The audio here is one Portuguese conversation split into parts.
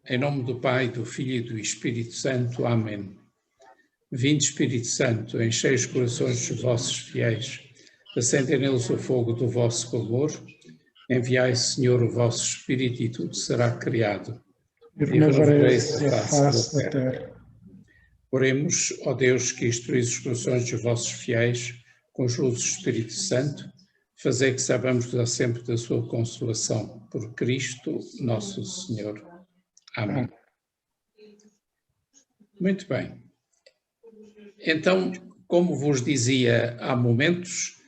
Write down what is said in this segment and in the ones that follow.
Em nome do Pai, do Filho e do Espírito Santo. Amém. Vinde, Espírito Santo, enchei os corações dos vossos fiéis, acendei neles o fogo do vosso amor. Enviai, Senhor, o vosso Espírito e tudo será criado. E renovareis a face da terra. Oremos, ó Deus, que instruís os corações dos vossos fiéis com os luzes do Espírito Santo, fazei que saibamos dar sempre da sua consolação. Por Cristo nosso Senhor. Amém. Muito bem. Então, como vos dizia há momentos,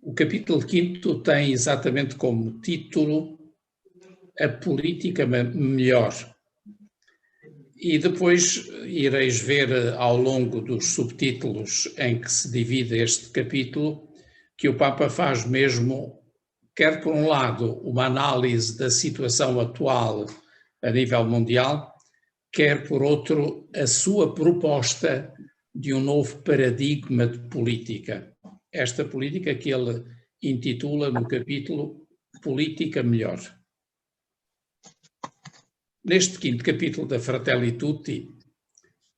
o capítulo 5º tem exatamente como título A Política Melhor. E depois ireis ver ao longo dos subtítulos em que se divide este capítulo que o Papa faz mesmo, quer por um lado, uma análise da situação atual a nível mundial, quer por outro, a sua proposta de um novo paradigma de política. Esta política que ele intitula no capítulo Política Melhor. Neste 5º capítulo da Fratelli Tutti,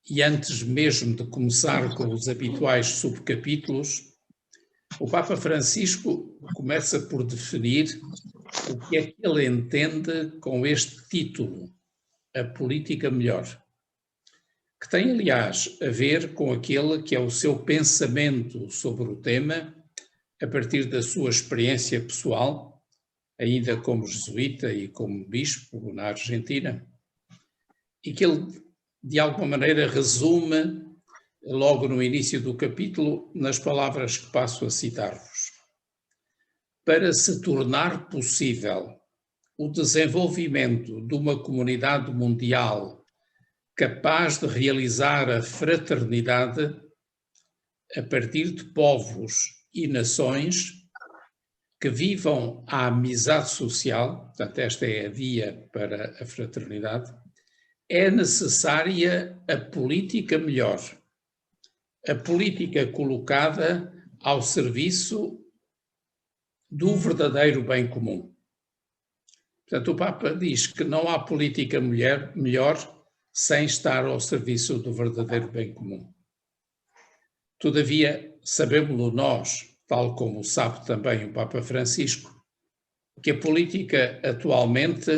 e antes mesmo de começar com os habituais subcapítulos, o Papa Francisco começa por definir o que é que ele entende com este título, A Política Melhor, que tem, aliás, a ver com aquele que é o seu pensamento sobre o tema, a partir da sua experiência pessoal, ainda como jesuíta e como bispo na Argentina, e que ele, de alguma maneira, resume logo no início do capítulo nas palavras que passo a citar-vos. Para se tornar possível o desenvolvimento de uma comunidade mundial capaz de realizar a fraternidade a partir de povos e nações que vivam a amizade social, portanto esta é a via para a fraternidade, é necessária a política melhor, a política colocada ao serviço do verdadeiro bem comum. Portanto, o Papa diz que não há política melhor sem estar ao serviço do verdadeiro bem comum. Todavia, sabemos-lo nós, tal como sabe também o Papa Francisco, que a política atualmente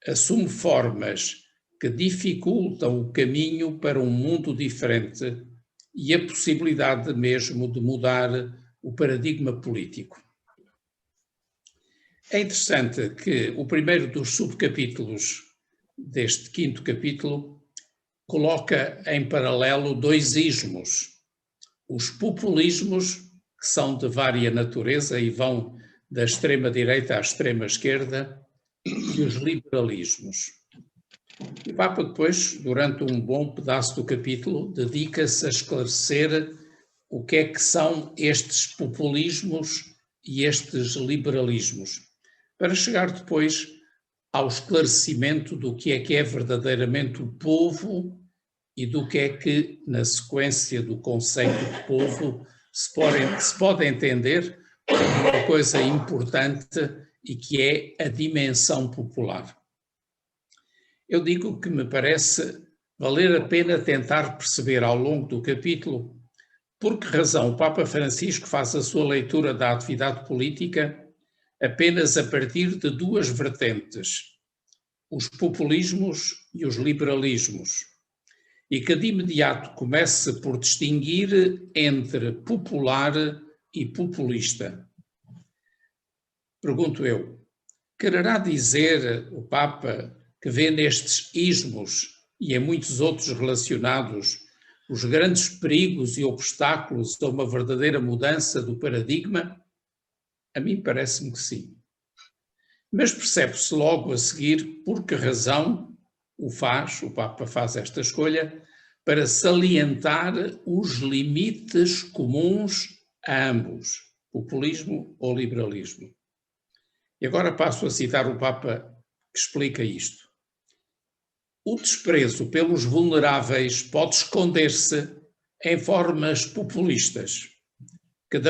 assume formas que dificultam o caminho para um mundo diferente e a possibilidade mesmo de mudar o paradigma político. É interessante que o primeiro dos subcapítulos deste 5º capítulo coloca em paralelo dois ismos. Os populismos, que são de vária natureza e vão da extrema-direita à extrema-esquerda, e os liberalismos. O Papa depois, durante um bom pedaço do capítulo, dedica-se a esclarecer o que é que são estes populismos e estes liberalismos, para chegar depois ao esclarecimento do que é verdadeiramente o povo e do que é que, na sequência do conceito de povo, se pode entender como uma coisa importante e que é a dimensão popular. Eu digo que me parece valer a pena tentar perceber ao longo do capítulo por que razão o Papa Francisco faz a sua leitura da atividade política apenas a partir de duas vertentes, os populismos e os liberalismos, e que de imediato comece por distinguir entre popular e populista. Pergunto eu, quererá dizer o Papa que vê nestes ismos e em muitos outros relacionados os grandes perigos e obstáculos a uma verdadeira mudança do paradigma? A mim parece-me que sim. Mas percebe-se logo a seguir por que razão o Papa faz esta escolha para salientar os limites comuns a ambos, populismo ou liberalismo. E agora passo a citar o Papa que explica isto. O desprezo pelos vulneráveis pode esconder-se em formas populistas, que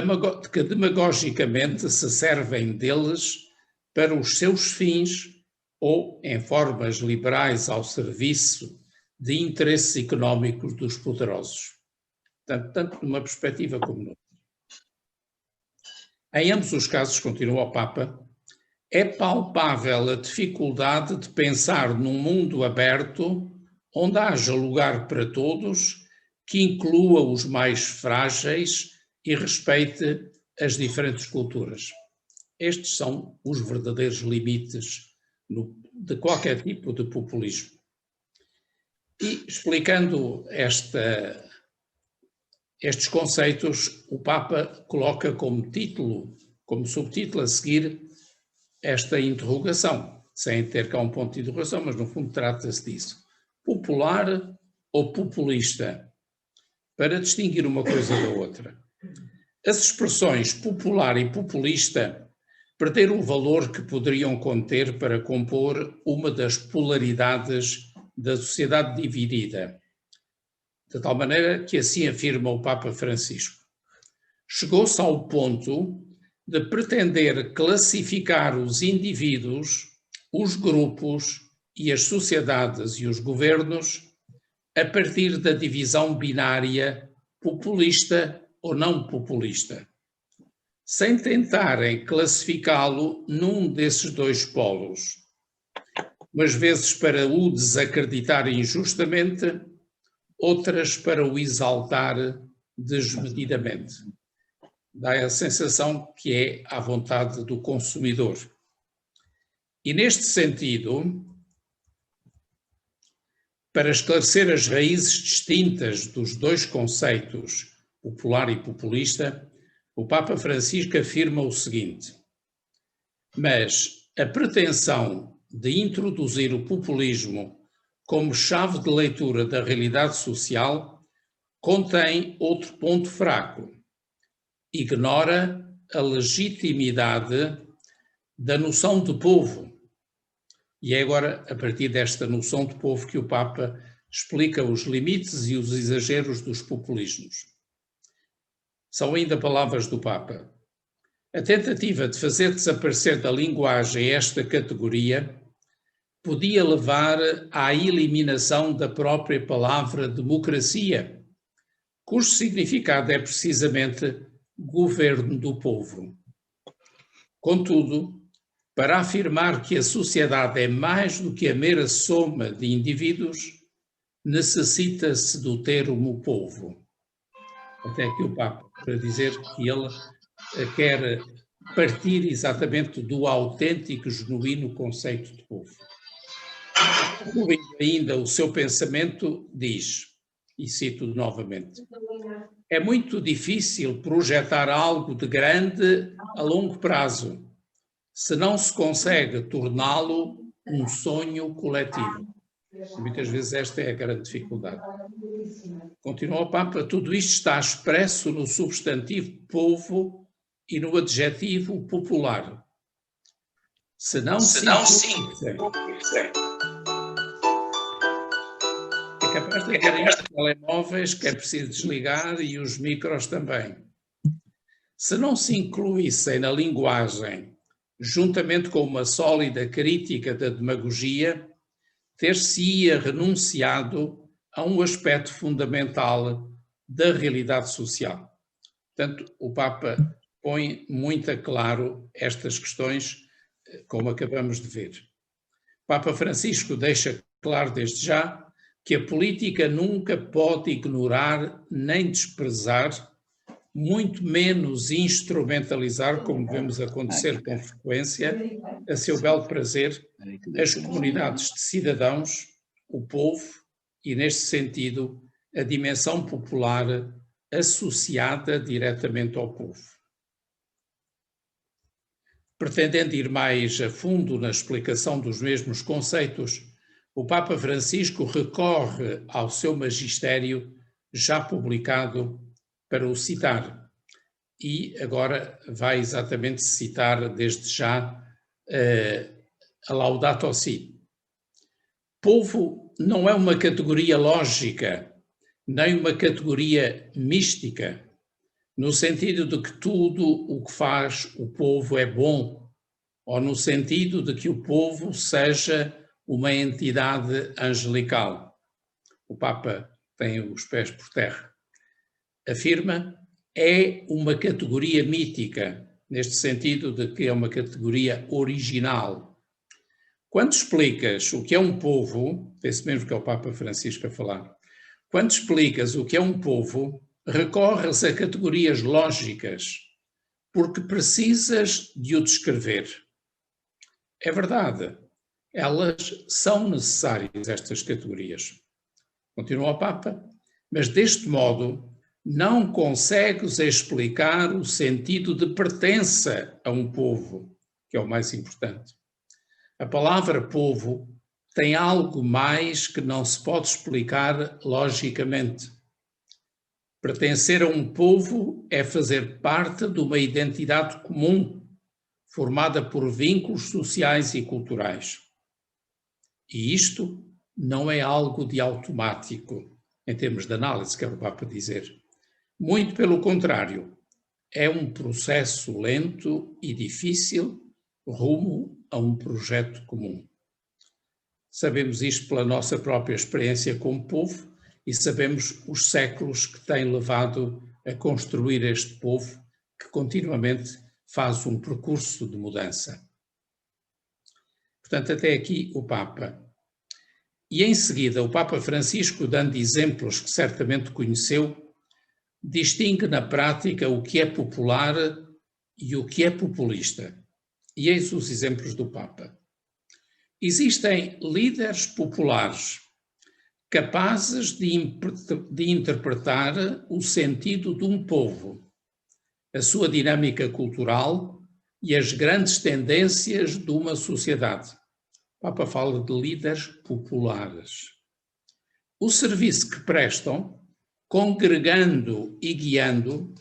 demagogicamente se servem deles para os seus fins ou em formas liberais ao serviço de interesses económicos dos poderosos. Tanto numa perspectiva como noutra. Em ambos os casos, continua o Papa, é palpável a dificuldade de pensar num mundo aberto onde haja lugar para todos, que inclua os mais frágeis e respeite as diferentes culturas. Estes são os verdadeiros limites de qualquer tipo de populismo. E explicando estes conceitos, o Papa coloca como subtítulo a seguir, esta interrogação, sem ter cá um ponto de interrogação, mas no fundo trata-se disso. Popular ou populista? Para distinguir uma coisa da outra. As expressões popular e populista perderam o valor que poderiam conter para compor uma das polaridades da sociedade dividida. De tal maneira que assim afirma o Papa Francisco. Chegou-se ao ponto de pretender classificar os indivíduos, os grupos e as sociedades e os governos a partir da divisão binária populista ou não populista, sem tentarem classificá-lo num desses dois polos, umas vezes para o desacreditar injustamente, outras para o exaltar desmedidamente. Dá a sensação que é à vontade do consumidor. E neste sentido, para esclarecer as raízes distintas dos dois conceitos, popular e populista, o Papa Francisco afirma o seguinte: mas a pretensão de introduzir o populismo como chave de leitura da realidade social contém outro ponto fraco. Ignora a legitimidade da noção de povo. E é agora, a partir desta noção de povo, que o Papa explica os limites e os exageros dos populismos. São ainda palavras do Papa. A tentativa de fazer desaparecer da linguagem esta categoria podia levar à eliminação da própria palavra democracia, cujo significado é precisamente governo do povo. Contudo, para afirmar que a sociedade é mais do que a mera soma de indivíduos, necessita-se do termo povo. Até aqui o Papa, para dizer que ele quer partir exatamente do autêntico, genuíno conceito de povo. Concluindo ainda o seu pensamento, diz, e cito novamente, é muito difícil projetar algo de grande a longo prazo, se não se consegue torná-lo um sonho coletivo. Muitas vezes esta é a grande dificuldade. Continua o Papa, tudo isto está expresso no substantivo povo e no adjetivo popular. Se não sim. É capaz de terem os telemóveis que é preciso desligar e os micros também. Se não se incluíssem na linguagem, juntamente com uma sólida crítica da demagogia, ter-se-ia renunciado a um aspecto fundamental da realidade social. Portanto, o Papa põe muito a claro estas questões, como acabamos de ver. O Papa Francisco deixa claro desde já que a política nunca pode ignorar nem desprezar, muito menos instrumentalizar, como vemos acontecer com frequência, a seu belo prazer, as comunidades de cidadãos, o povo e, neste sentido, a dimensão popular associada diretamente ao povo. Pretendendo ir mais a fundo na explicação dos mesmos conceitos, o Papa Francisco recorre ao seu magistério já publicado para o citar. E agora vai exatamente citar desde já a Laudato Si. Povo não é uma categoria lógica, nem uma categoria mística, no sentido de que tudo o que faz o povo é bom ou no sentido de que o povo seja uma entidade angelical. O Papa tem os pés por terra. Afirma, é uma categoria mítica, neste sentido de que é uma categoria original. Quando explicas o que é um povo, esse mesmo que é o Papa Francisco a falar, quando explicas o que é um povo, recorres a categorias lógicas, porque precisas de o descrever. É verdade, elas são necessárias, estas categorias. Continua o Papa, mas deste modo não consegues explicar o sentido de pertença a um povo, que é o mais importante. A palavra povo tem algo mais que não se pode explicar logicamente. Pertencer a um povo é fazer parte de uma identidade comum, formada por vínculos sociais e culturais. E isto não é algo de automático, em termos de análise, quero o Papa dizer. Muito pelo contrário, é um processo lento e difícil rumo a um projeto comum. Sabemos isto pela nossa própria experiência como povo e sabemos os séculos que têm levado a construir este povo que continuamente faz um percurso de mudança. Portanto, até aqui o Papa. E em seguida o Papa Francisco, dando exemplos que certamente conheceu, distingue na prática o que é popular e o que é populista. E eis os exemplos do Papa. Existem líderes populares capazes de interpretar o sentido de um povo, a sua dinâmica cultural e as grandes tendências de uma sociedade. O Papa fala de líderes populares. O serviço que prestam, congregando e guiando,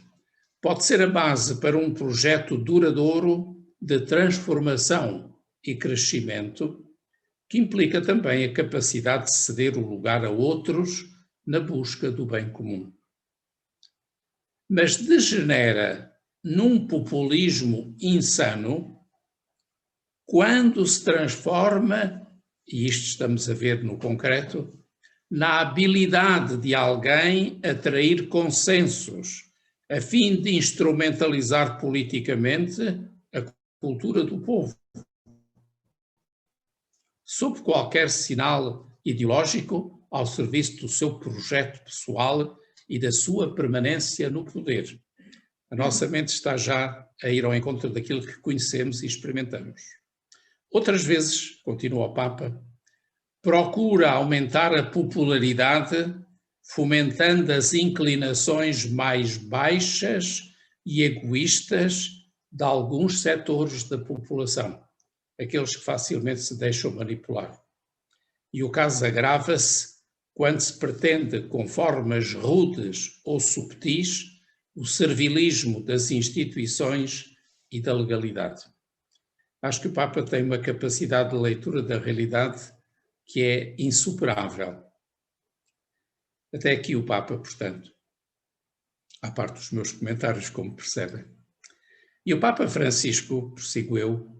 pode ser a base para um projeto duradouro de transformação e crescimento, que implica também a capacidade de ceder o lugar a outros na busca do bem comum. Mas degenera num populismo insano quando se transforma, e isto estamos a ver no concreto, na habilidade de alguém atrair consensos, a fim de instrumentalizar politicamente a cultura do povo, sob qualquer sinal ideológico ao serviço do seu projeto pessoal e da sua permanência no poder. A nossa mente está já a ir ao encontro daquilo que conhecemos e experimentamos. Outras vezes, continua o Papa, procura aumentar a popularidade, fomentando as inclinações mais baixas e egoístas de alguns setores da população, aqueles que facilmente se deixam manipular. E o caso agrava-se quando se pretende, com formas rudes ou subtis, o servilismo das instituições e da legalidade. Acho que o Papa tem uma capacidade de leitura da realidade que é insuperável. Até aqui o Papa, portanto, à parte dos meus comentários, como percebem. E o Papa Francisco, prossigo eu,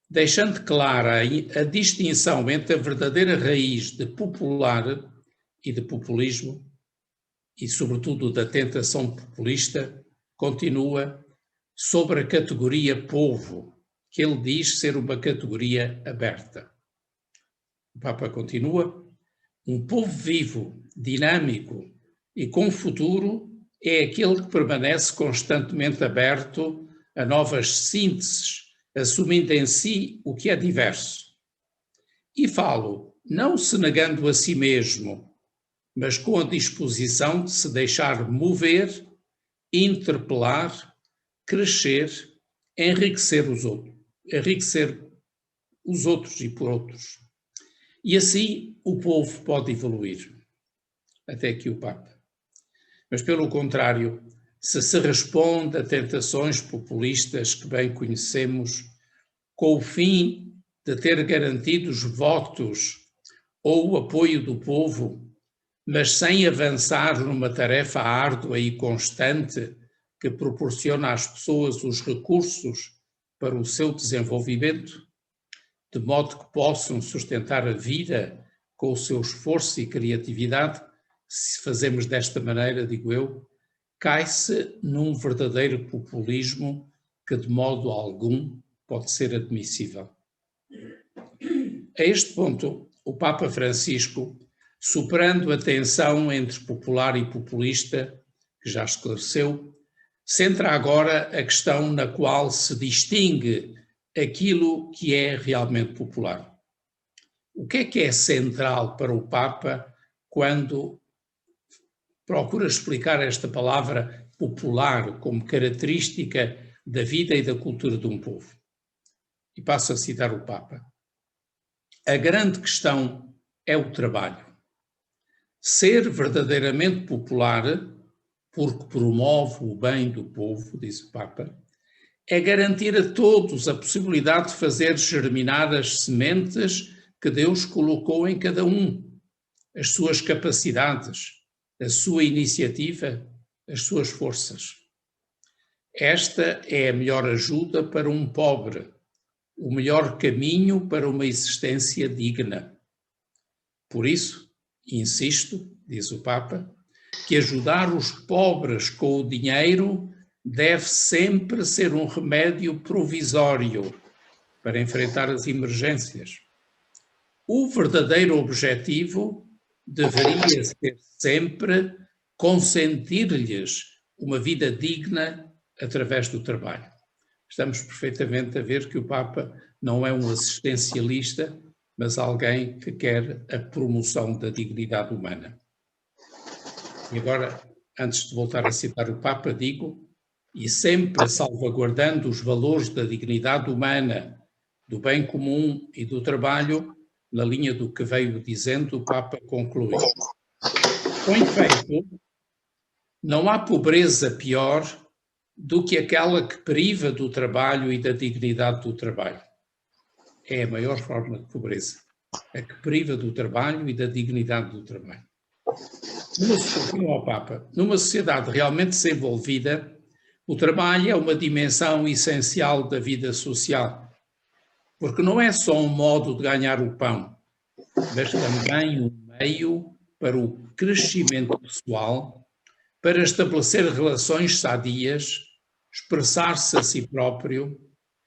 deixando clara a distinção entre a verdadeira raiz de popular e de populismo, e sobretudo da tentação populista, continua sobre a categoria povo, que ele diz ser uma categoria aberta. O Papa continua, um povo vivo, dinâmico e com futuro é aquele que permanece constantemente aberto a novas sínteses, assumindo em si o que é diverso. E falo, não se negando a si mesmo, mas com a disposição de se deixar mover, interpelar, crescer, enriquecer os outros e por outros. E assim o povo pode evoluir. Até aqui o Papa. Mas pelo contrário, se responde a tentações populistas que bem conhecemos, com o fim de ter garantidos votos ou o apoio do povo, mas sem avançar numa tarefa árdua e constante que proporciona às pessoas os recursos para o seu desenvolvimento, de modo que possam sustentar a vida com o seu esforço e criatividade, se fazemos desta maneira, digo eu, cai-se num verdadeiro populismo que de modo algum pode ser admissível. A este ponto, o Papa Francisco, superando a tensão entre popular e populista, que já esclareceu, centra agora a questão na qual se distingue aquilo que é realmente popular. O que é central para o Papa quando procura explicar esta palavra popular como característica da vida e da cultura de um povo? E passo a citar o Papa. A grande questão é o trabalho. Ser verdadeiramente popular, porque promove o bem do povo, diz o Papa, é garantir a todos a possibilidade de fazer germinar as sementes que Deus colocou em cada um, as suas capacidades, a sua iniciativa, as suas forças. Esta é a melhor ajuda para um pobre, o melhor caminho para uma existência digna. Por isso, insisto, diz o Papa, que ajudar os pobres com o dinheiro deve sempre ser um remédio provisório para enfrentar as emergências. O verdadeiro objetivo deveria ser sempre consentir-lhes uma vida digna através do trabalho. Estamos perfeitamente a ver que o Papa não é um assistencialista, mas alguém que quer a promoção da dignidade humana. E agora, antes de voltar a citar o Papa, digo, e sempre salvaguardando os valores da dignidade humana, do bem comum e do trabalho, na linha do que veio dizendo, o Papa conclui. Com efeito, não há pobreza pior do que aquela que priva do trabalho e da dignidade do trabalho. É a maior forma de pobreza, a que priva do trabalho e da dignidade do trabalho. Continua o Papa, numa sociedade realmente desenvolvida, o trabalho é uma dimensão essencial da vida social, porque não é só um modo de ganhar o pão, mas também um meio para o crescimento pessoal, para estabelecer relações sadias, expressar-se a si próprio,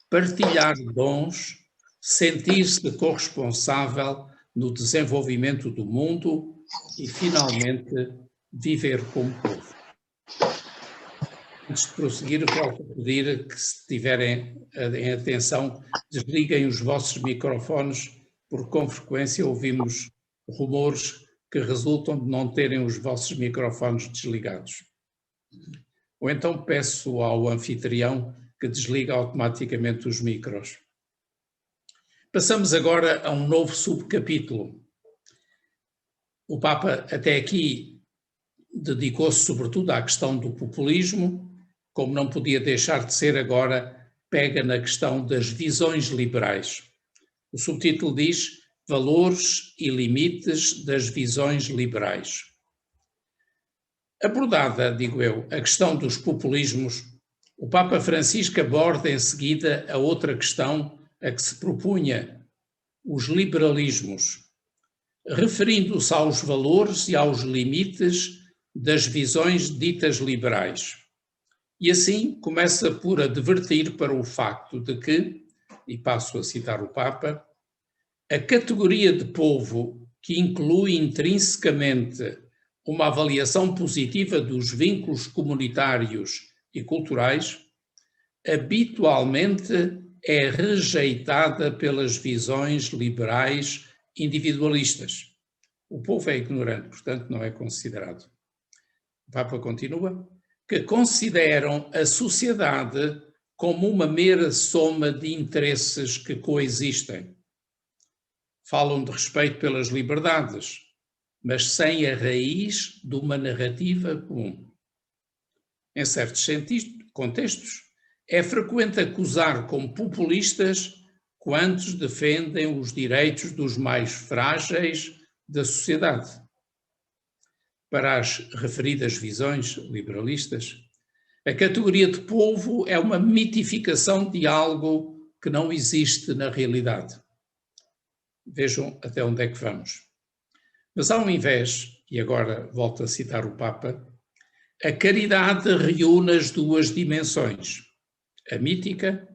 partilhar dons, sentir-se corresponsável no desenvolvimento do mundo e, finalmente, viver como povo. Antes de prosseguir, eu quero pedir que, se tiverem em atenção, desliguem os vossos microfones, porque com frequência ouvimos rumores que resultam de não terem os vossos microfones desligados. Ou então peço ao anfitrião que desligue automaticamente os micros. Passamos agora a um novo subcapítulo. O Papa até aqui dedicou-se sobretudo à questão do populismo, como não podia deixar de ser agora, pega na questão das visões liberais. O subtítulo diz Valores e limites das visões liberais. Abordada, digo eu, a questão dos populismos, o Papa Francisco aborda em seguida a outra questão a que se propunha, os liberalismos, referindo-se aos valores e aos limites das visões ditas liberais. E assim começa por advertir para o facto de que, e passo a citar o Papa, a categoria de povo que inclui intrinsecamente uma avaliação positiva dos vínculos comunitários e culturais, habitualmente é rejeitada pelas visões liberais individualistas. O povo é ignorante, portanto não é considerado. O Papa continua, que consideram a sociedade como uma mera soma de interesses que coexistem. Falam de respeito pelas liberdades, mas sem a raiz de uma narrativa comum. Em certos contextos, é frequente acusar como populistas quantos defendem os direitos dos mais frágeis da sociedade. Para as referidas visões liberalistas, A categoria de povo é uma mitificação de algo que não existe na realidade. Vejam até onde é que vamos. Mas ao invés, e agora volto a citar o Papa, a caridade reúne as duas dimensões, a mítica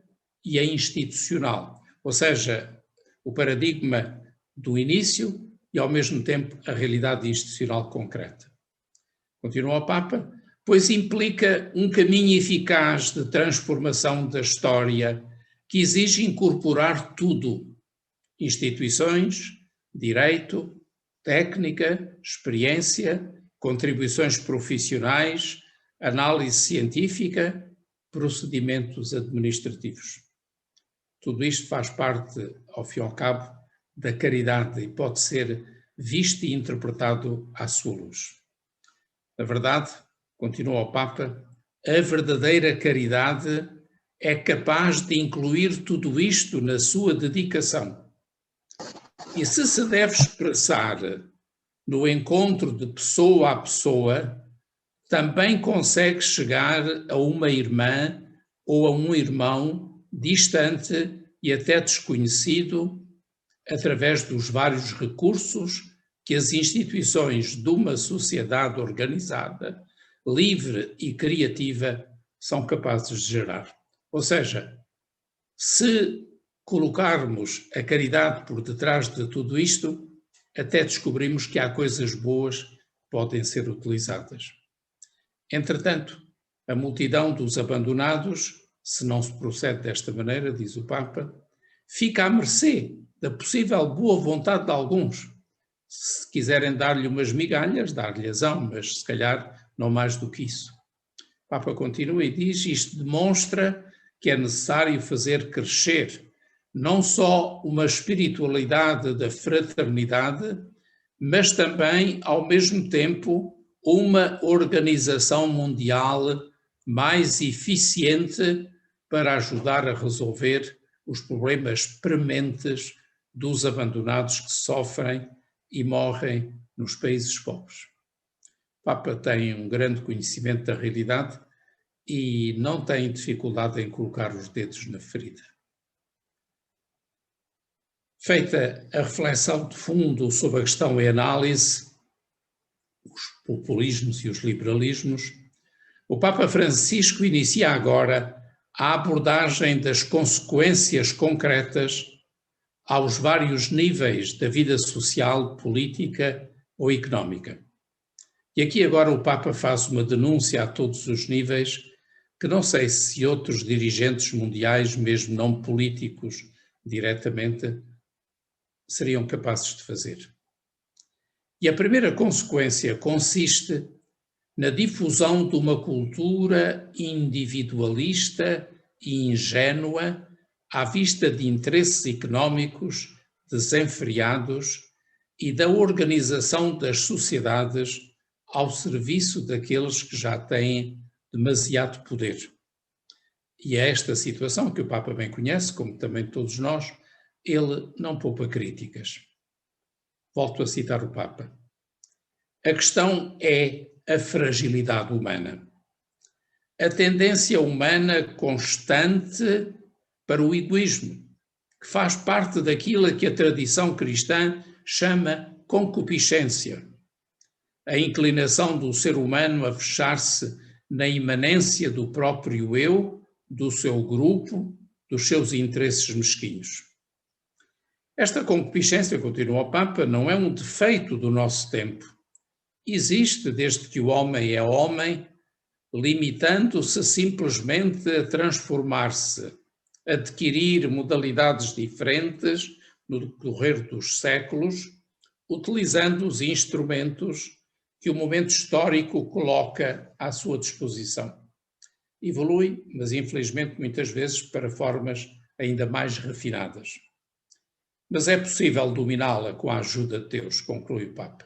e a institucional, ou seja, o paradigma do início e, ao mesmo tempo, a realidade institucional concreta. Continua o Papa, pois implica um caminho eficaz de transformação da história que exige incorporar tudo, instituições, direito, técnica, experiência, contribuições profissionais, análise científica, procedimentos administrativos. Tudo isto faz parte, ao fim e ao cabo, da caridade e pode ser visto e interpretado à sua luz. A verdade, continua o Papa, a verdadeira caridade é capaz de incluir tudo isto na sua dedicação. E se deve expressar no encontro de pessoa a pessoa, também consegue chegar a uma irmã ou a um irmão distante e até desconhecido através dos vários recursos que as instituições de uma sociedade organizada, livre e criativa são capazes de gerar. Ou seja, se colocarmos a caridade por detrás de tudo isto, até descobrimos que há coisas boas que podem ser utilizadas. Entretanto, a multidão dos abandonados, se não se procede desta maneira, diz o Papa, fica à mercê da possível boa vontade de alguns. Se quiserem dar-lhe umas migalhas, dar-lhe-ão, mas se calhar não mais do que isso. O Papa continua e diz, isto demonstra que é necessário fazer crescer não só uma espiritualidade da fraternidade, mas também, ao mesmo tempo, uma organização mundial mais eficiente para ajudar a resolver os problemas prementes dos abandonados que sofrem e morrem nos países pobres. O Papa tem um grande conhecimento da realidade e não tem dificuldade em colocar os dedos na ferida. Feita a reflexão de fundo sobre a questão e análise, os populismos e os liberalismos, o Papa Francisco inicia agora a abordagem das consequências concretas aos vários níveis da vida social, política ou económica. E aqui agora o Papa faz uma denúncia a todos os níveis que não sei se outros dirigentes mundiais, mesmo não políticos diretamente, seriam capazes de fazer. E a primeira consequência consiste na difusão de uma cultura individualista e ingênua à vista de interesses económicos desenfreados e da organização das sociedades ao serviço daqueles que já têm demasiado poder. E é esta situação que o Papa bem conhece, como também todos nós, ele não poupa críticas. Volto a citar o Papa. A questão é a fragilidade humana. A tendência humana constante para o egoísmo, que faz parte daquilo que a tradição cristã chama concupiscência. A inclinação do ser humano a fechar-se na imanência do próprio eu, do seu grupo, dos seus interesses mesquinhos. Esta concupiscência, continua o Papa, não é um defeito do nosso tempo. Existe desde que o homem é homem, limitando-se simplesmente a transformar-se, a adquirir modalidades diferentes no decorrer dos séculos, utilizando os instrumentos que o momento histórico coloca à sua disposição. Evolui, mas infelizmente muitas vezes para formas ainda mais refinadas. Mas é possível dominá-la com a ajuda de Deus, conclui o Papa.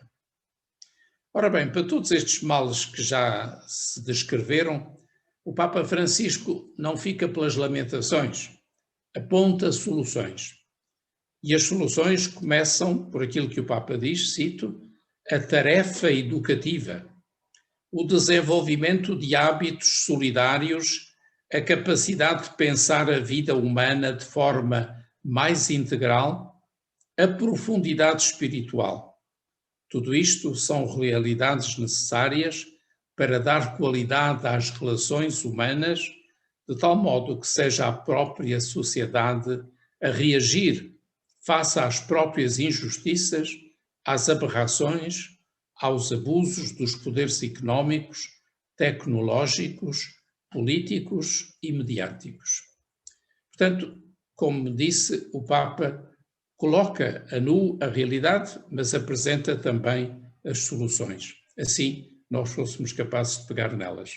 Ora bem, para todos estes males que já se descreveram, o Papa Francisco não fica pelas lamentações, aponta soluções. E as soluções começam por aquilo que o Papa diz, cito, a tarefa educativa. o desenvolvimento de hábitos solidários, a capacidade de pensar a vida humana de forma mais integral, a profundidade espiritual. Tudo isto são realidades necessárias para dar qualidade às relações humanas, de tal modo que seja a própria sociedade a reagir face às próprias injustiças, às aberrações, aos abusos dos poderes económicos, tecnológicos, políticos e mediáticos. Portanto, como disse, o Papa coloca a nu a realidade, mas apresenta também as soluções. Assim, nós fôssemos capazes de pegar nelas.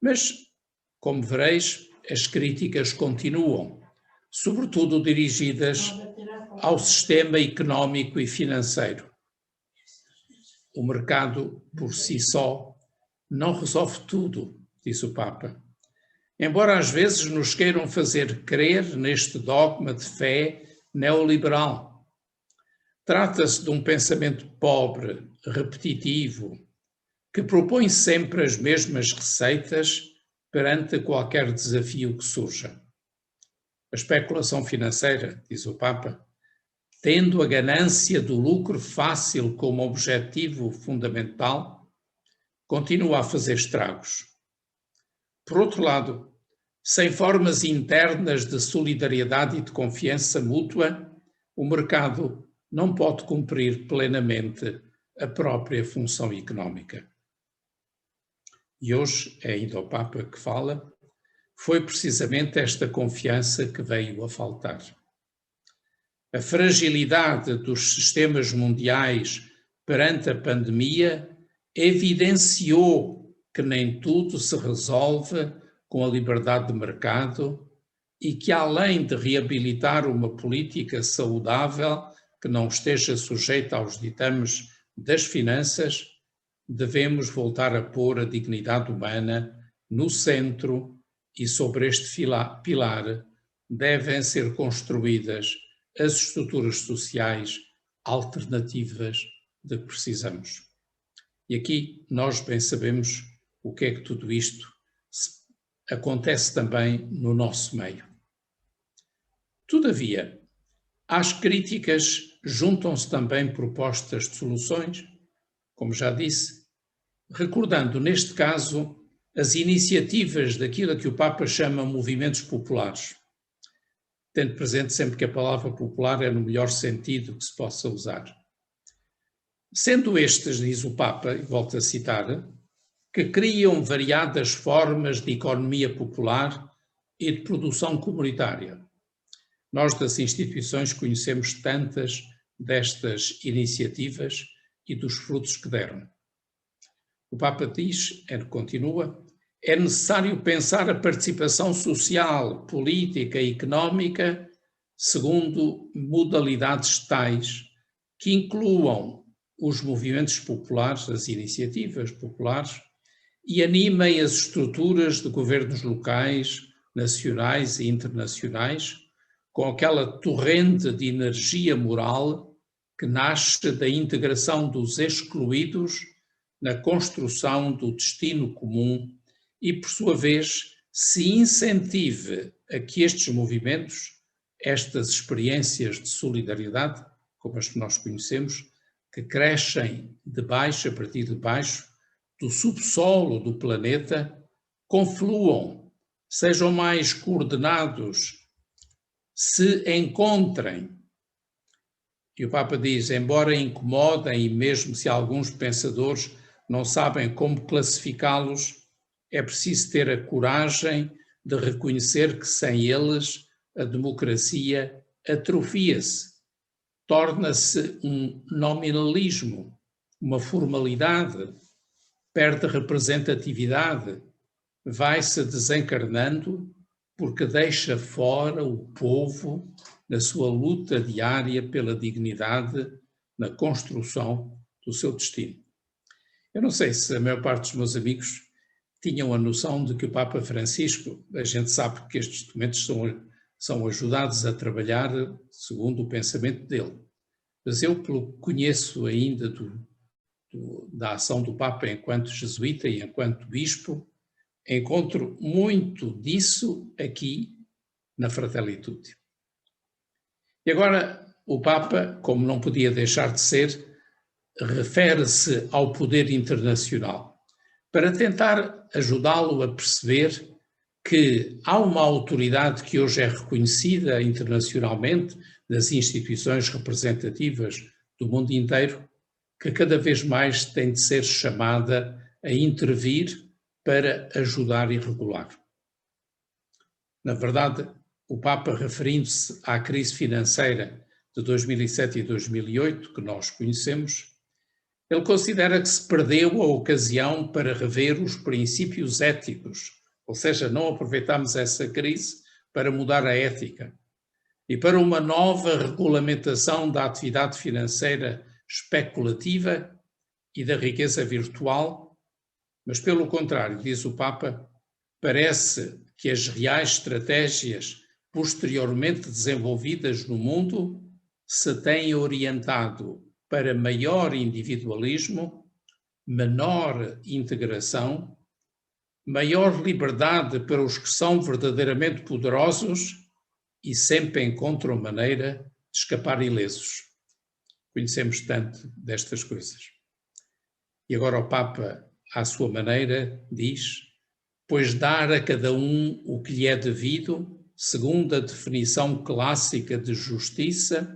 Mas, como vereis, as críticas continuam, sobretudo dirigidas ao sistema económico e financeiro. O mercado, por si só, não resolve tudo, diz o Papa. Embora às vezes nos queiram fazer crer neste dogma de fé neoliberal. Trata-se de um pensamento pobre, repetitivo, que propõe sempre as mesmas receitas perante qualquer desafio que surja. A especulação financeira, diz o Papa, tendo a ganância do lucro fácil como objetivo fundamental, continua a fazer estragos. Por outro lado, sem formas internas de solidariedade e de confiança mútua, o mercado não pode cumprir plenamente a própria função económica. E hoje, é ainda o Papa que fala, foi precisamente esta confiança que veio a faltar. A fragilidade dos sistemas mundiais perante a pandemia evidenciou que nem tudo se resolve com a liberdade de mercado e que, além de reabilitar uma política saudável que não esteja sujeita aos ditames das finanças, devemos voltar a pôr a dignidade humana no centro e sobre este pilar devem ser construídas as estruturas sociais alternativas de que precisamos. E aqui nós bem sabemos o que é que tudo isto acontece também no nosso meio. Todavia, às críticas juntam-se também propostas de soluções, como já disse, recordando neste caso as iniciativas daquilo que o Papa chama movimentos populares, tendo presente sempre que a palavra popular é no melhor sentido que se possa usar. Sendo estes, diz o Papa, e volto a citar, que criam variadas formas de economia popular e de produção comunitária. Nós das instituições conhecemos tantas destas iniciativas e dos frutos que deram. O Papa diz, continua, é necessário pensar a participação social, política e económica segundo modalidades tais que incluam os movimentos populares, as iniciativas populares, e animem as estruturas de governos locais, nacionais e internacionais com aquela torrente de energia moral que nasce da integração dos excluídos na construção do destino comum e, por sua vez, se incentive a que estes movimentos, estas experiências de solidariedade, como as que nós conhecemos, que crescem de baixo, a partir de baixo, do subsolo do planeta, confluam, sejam mais coordenados, se encontrem. E o Papa diz, embora incomodem e mesmo se alguns pensadores não sabem como classificá-los, é preciso ter a coragem de reconhecer que sem eles a democracia atrofia-se, torna-se um nominalismo, uma formalidade, perde representatividade, vai-se desencarnando porque deixa fora o povo na sua luta diária pela dignidade, na construção do seu destino. Eu não sei se a maior parte dos meus amigos tinham a noção de que o Papa Francisco, a gente sabe que estes documentos são ajudados a trabalhar segundo o pensamento dele, mas eu, pelo que conheço ainda da ação do Papa enquanto jesuíta e enquanto bispo, encontro muito disso aqui na Fratelli Tutti. E agora o Papa, como não podia deixar de ser, refere-se ao poder internacional para tentar ajudá-lo a perceber que há uma autoridade que hoje é reconhecida internacionalmente das instituições representativas do mundo inteiro, que cada vez mais tem de ser chamada a intervir para ajudar e regular. Na verdade, o Papa, referindo-se à crise financeira de 2007 e 2008, que nós conhecemos, ele considera que se perdeu a ocasião para rever os princípios éticos, ou seja, não aproveitámos essa crise para mudar a ética e para uma nova regulamentação da atividade financeira especulativa e da riqueza virtual, mas pelo contrário, diz o Papa, parece que as reais estratégias posteriormente desenvolvidas no mundo se têm orientado para maior individualismo, menor integração, maior liberdade para os que são verdadeiramente poderosos e sempre encontram maneira de escapar ilesos. Conhecemos tanto destas coisas. E agora o Papa, à sua maneira, diz: pois dar a cada um o que lhe é devido, segundo a definição clássica de justiça,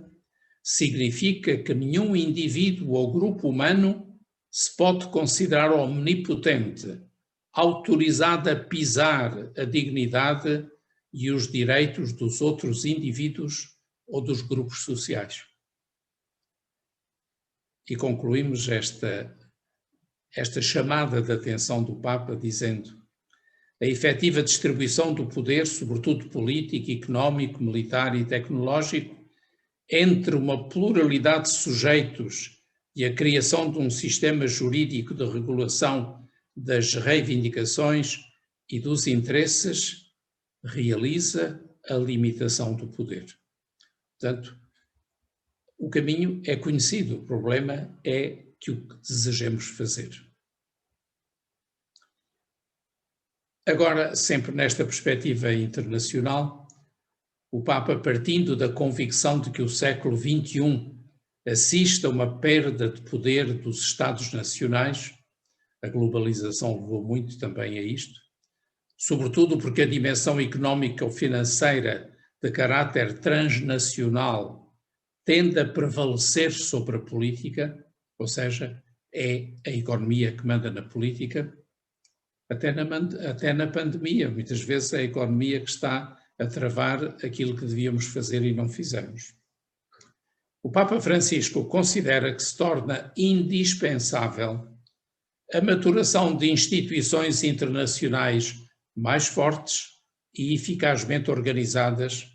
significa que nenhum indivíduo ou grupo humano se pode considerar omnipotente, autorizado a pisar a dignidade e os direitos dos outros indivíduos ou dos grupos sociais. E concluímos esta chamada de atenção do Papa dizendo: a efetiva distribuição do poder, sobretudo político, económico, militar e tecnológico, entre uma pluralidade de sujeitos e a criação de um sistema jurídico de regulação das reivindicações e dos interesses, realiza a limitação do poder. Portanto, o caminho é conhecido, o problema é que o que desejamos fazer. Agora, sempre nesta perspectiva internacional, o Papa, partindo da convicção de que o século XXI assiste a uma perda de poder dos Estados nacionais, a globalização levou muito também a isto, sobretudo porque a dimensão económica ou financeira de caráter transnacional tende a prevalecer sobre a política, ou seja, é a economia que manda na política, até na pandemia, muitas vezes é a economia que está a travar aquilo que devíamos fazer e não fizemos. O Papa Francisco considera que se torna indispensável a maturação de instituições internacionais mais fortes e eficazmente organizadas,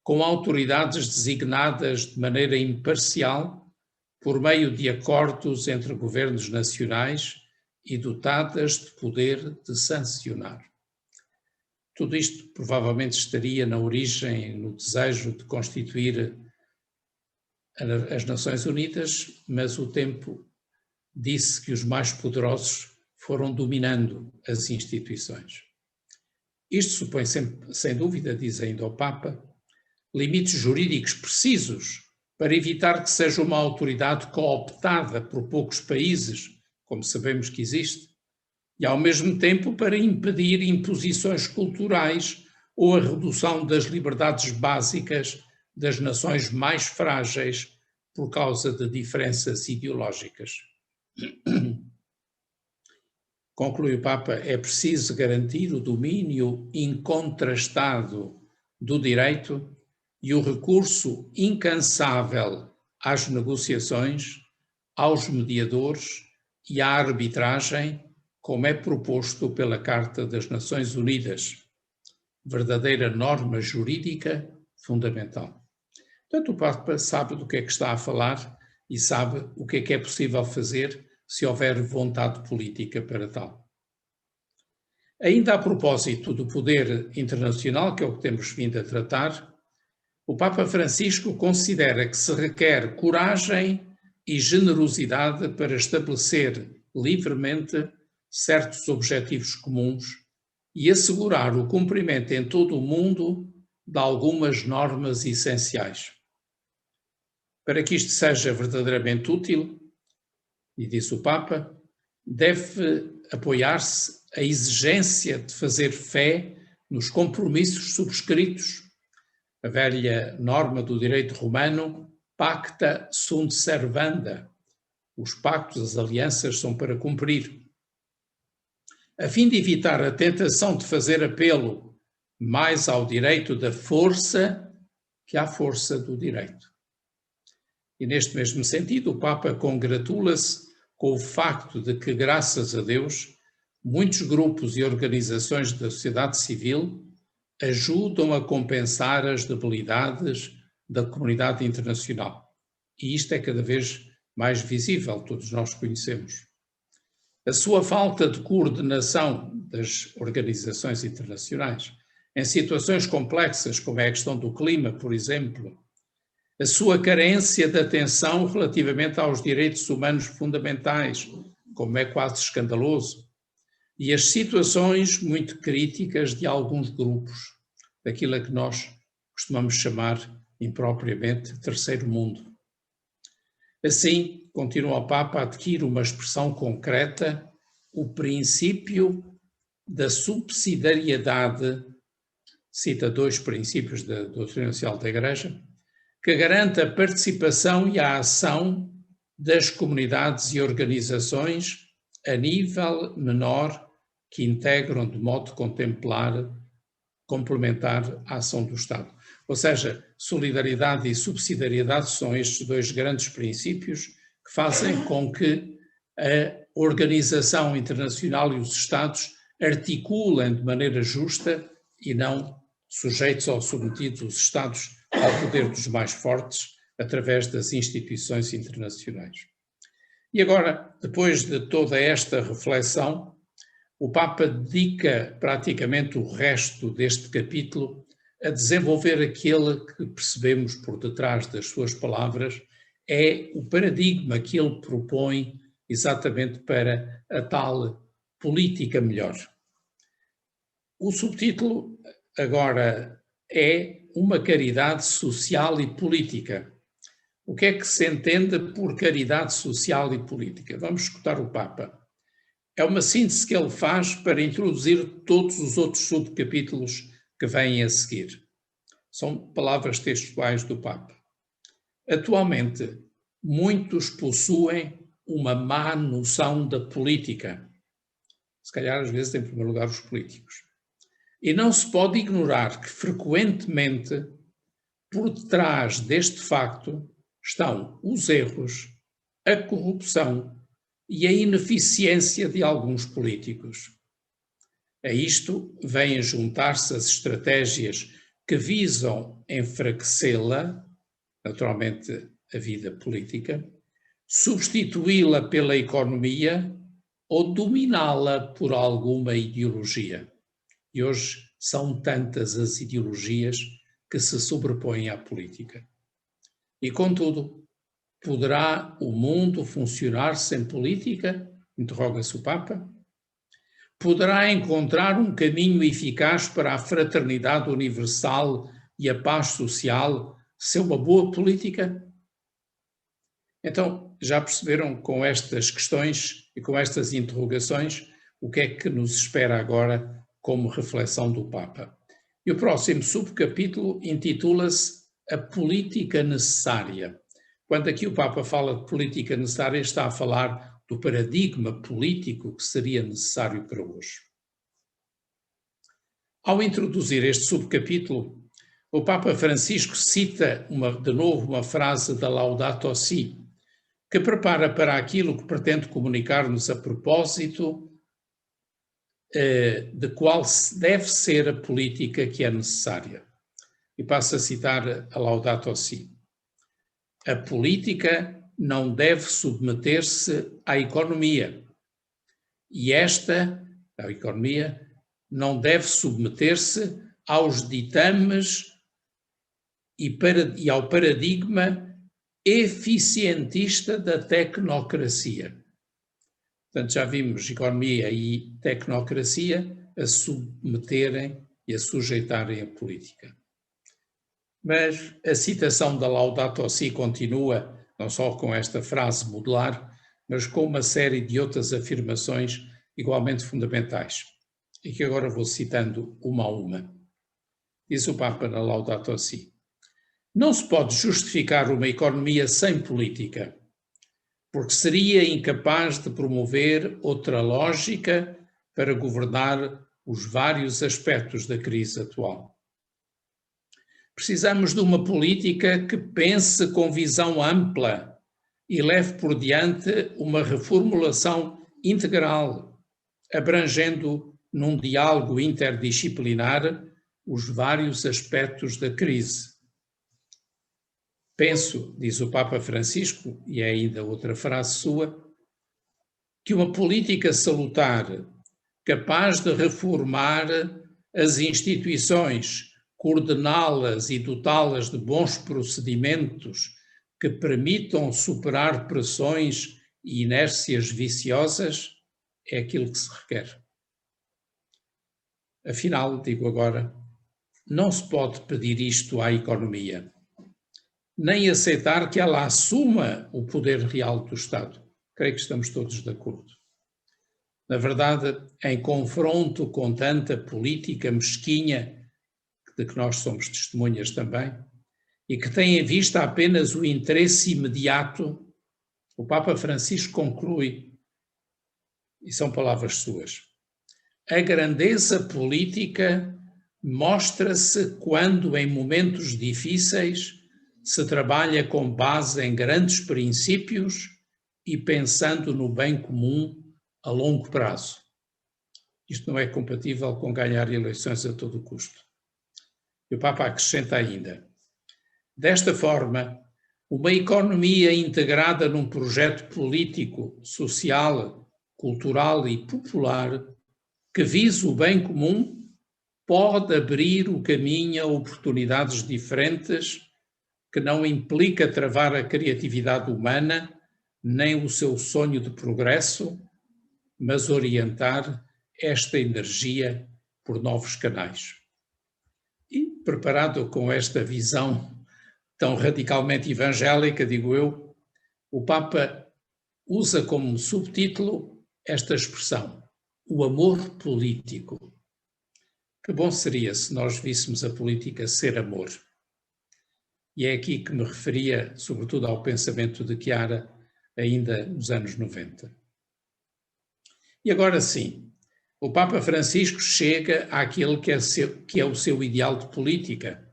com autoridades designadas de maneira imparcial por meio de acordos entre governos nacionais e dotadas de poder de sancionar. Tudo isto provavelmente estaria na origem, no desejo de constituir as Nações Unidas, mas o tempo disse que os mais poderosos foram dominando as instituições. Isto supõe sempre, sem dúvida, diz ainda o Papa, limites jurídicos precisos para evitar que seja uma autoridade cooptada por poucos países, como sabemos que existe, e ao mesmo tempo para impedir imposições culturais ou a redução das liberdades básicas das nações mais frágeis por causa de diferenças ideológicas. Conclui o Papa, é preciso garantir o domínio incontrastado do direito e o recurso incansável às negociações, aos mediadores e à arbitragem, como é proposto pela Carta das Nações Unidas, verdadeira norma jurídica fundamental. Portanto, o Papa sabe do que é que está a falar e sabe o que é possível fazer se houver vontade política para tal. Ainda a propósito do poder internacional, que é o que temos vindo a tratar, o Papa Francisco considera que se requer coragem e generosidade para estabelecer livremente certos objetivos comuns e assegurar o cumprimento em todo o mundo de algumas normas essenciais. Para que isto seja verdadeiramente útil, e disse o Papa, deve apoiar-se a exigência de fazer fé nos compromissos subscritos, a velha norma do direito romano, pacta sunt servanda, os pactos, as alianças são para cumprir. A fim de evitar a tentação de fazer apelo mais ao direito da força que à força do direito. E neste mesmo sentido, o Papa congratula-se com o facto de que, graças a Deus, muitos grupos e organizações da sociedade civil ajudam a compensar as debilidades da comunidade internacional. E isto é cada vez mais visível, todos nós conhecemos. A sua falta de coordenação das organizações internacionais em situações complexas, como é a questão do clima, por exemplo, a sua carência de atenção relativamente aos direitos humanos fundamentais, como é quase escandaloso, e as situações muito críticas de alguns grupos, daquilo a que nós costumamos chamar impropriamente terceiro mundo. Assim, continua o Papa, adquire uma expressão concreta, o princípio da subsidiariedade, cita 2 princípios da doutrina social da Igreja, que garante a participação e a ação das comunidades e organizações a nível menor que integram de modo complementar a ação do Estado. Ou seja, solidariedade e subsidiariedade são estes 2 grandes princípios que fazem com que a organização internacional e os Estados articulem de maneira justa e não sujeitos ou submetidos os Estados ao poder dos mais fortes através das instituições internacionais. E agora, depois de toda esta reflexão, o Papa dedica praticamente o resto deste capítulo a desenvolver aquele que percebemos por detrás das suas palavras, é o paradigma que ele propõe exatamente para a tal política melhor. O subtítulo agora é uma caridade social e política. O que é que se entende por caridade social e política? Vamos escutar o Papa. É uma síntese que ele faz para introduzir todos os outros subcapítulos que vêm a seguir. São palavras textuais do Papa. Atualmente, muitos possuem uma má noção da política. Se calhar, às vezes, em primeiro lugar, os políticos. E não se pode ignorar que, frequentemente, por detrás deste facto estão os erros, a corrupção e a ineficiência de alguns políticos. A isto vêm juntar-se as estratégias que visam enfraquecê-la, naturalmente a vida política, substituí-la pela economia ou dominá-la por alguma ideologia. E hoje são tantas as ideologias que se sobrepõem à política. E, contudo, poderá o mundo funcionar sem política? Interroga-se o Papa. Poderá encontrar um caminho eficaz para a fraternidade universal e a paz social sem uma boa política? Então, já perceberam com estas questões e com estas interrogações o que é que nos espera agora como reflexão do Papa. E o próximo subcapítulo intitula-se A Política Necessária. Quando aqui o Papa fala de política necessária, está a falar do paradigma político que seria necessário para hoje. Ao introduzir este subcapítulo, o Papa Francisco cita de novo uma frase da Laudato Si, que prepara para aquilo que pretende comunicar-nos a propósito de qual deve ser a política que é necessária. E passo a citar a Laudato Si. A política não deve submeter-se à economia. E esta, a economia, não deve submeter-se aos ditames e ao paradigma eficientista da tecnocracia. Portanto, já vimos economia e tecnocracia a submeterem e a sujeitarem a política. Mas a citação da Laudato Si continua, não só com esta frase modular, mas com uma série de outras afirmações igualmente fundamentais, e que agora vou citando uma a uma. Diz o Papa na Laudato Si: não se pode justificar uma economia sem política, porque seria incapaz de promover outra lógica para governar os vários aspectos da crise atual. Precisamos de uma política que pense com visão ampla e leve por diante uma reformulação integral, abrangendo num diálogo interdisciplinar os vários aspectos da crise. Penso, diz o Papa Francisco, e é ainda outra frase sua, que uma política salutar, capaz de reformar as instituições, coordená-las e dotá-las de bons procedimentos que permitam superar pressões e inércias viciosas, é aquilo que se requer. Afinal, digo agora, não se pode pedir isto à economia, nem aceitar que ela assuma o poder real do Estado. Creio que estamos todos de acordo. Na verdade, em confronto com tanta política mesquinha, de que nós somos testemunhas também, e que tem em vista apenas o interesse imediato, o Papa Francisco conclui, e são palavras suas: a grandeza política mostra-se quando, em momentos difíceis, se trabalha com base em grandes princípios e pensando no bem comum a longo prazo. Isto não é compatível com ganhar eleições a todo custo. E o Papa acrescenta ainda: desta forma, uma economia integrada num projeto político, social, cultural e popular que vise o bem comum pode abrir o caminho a oportunidades diferentes que não implica travar a criatividade humana nem o seu sonho de progresso, mas orientar esta energia por novos canais. E, preparado com esta visão tão radicalmente evangélica, digo eu, o Papa usa como subtítulo esta expressão: o amor político. Que bom seria se nós víssemos a política ser amor. E é aqui que me referia, sobretudo, ao pensamento de Chiara, ainda nos anos 90. E agora sim, o Papa Francisco chega àquele que é o seu ideal de política,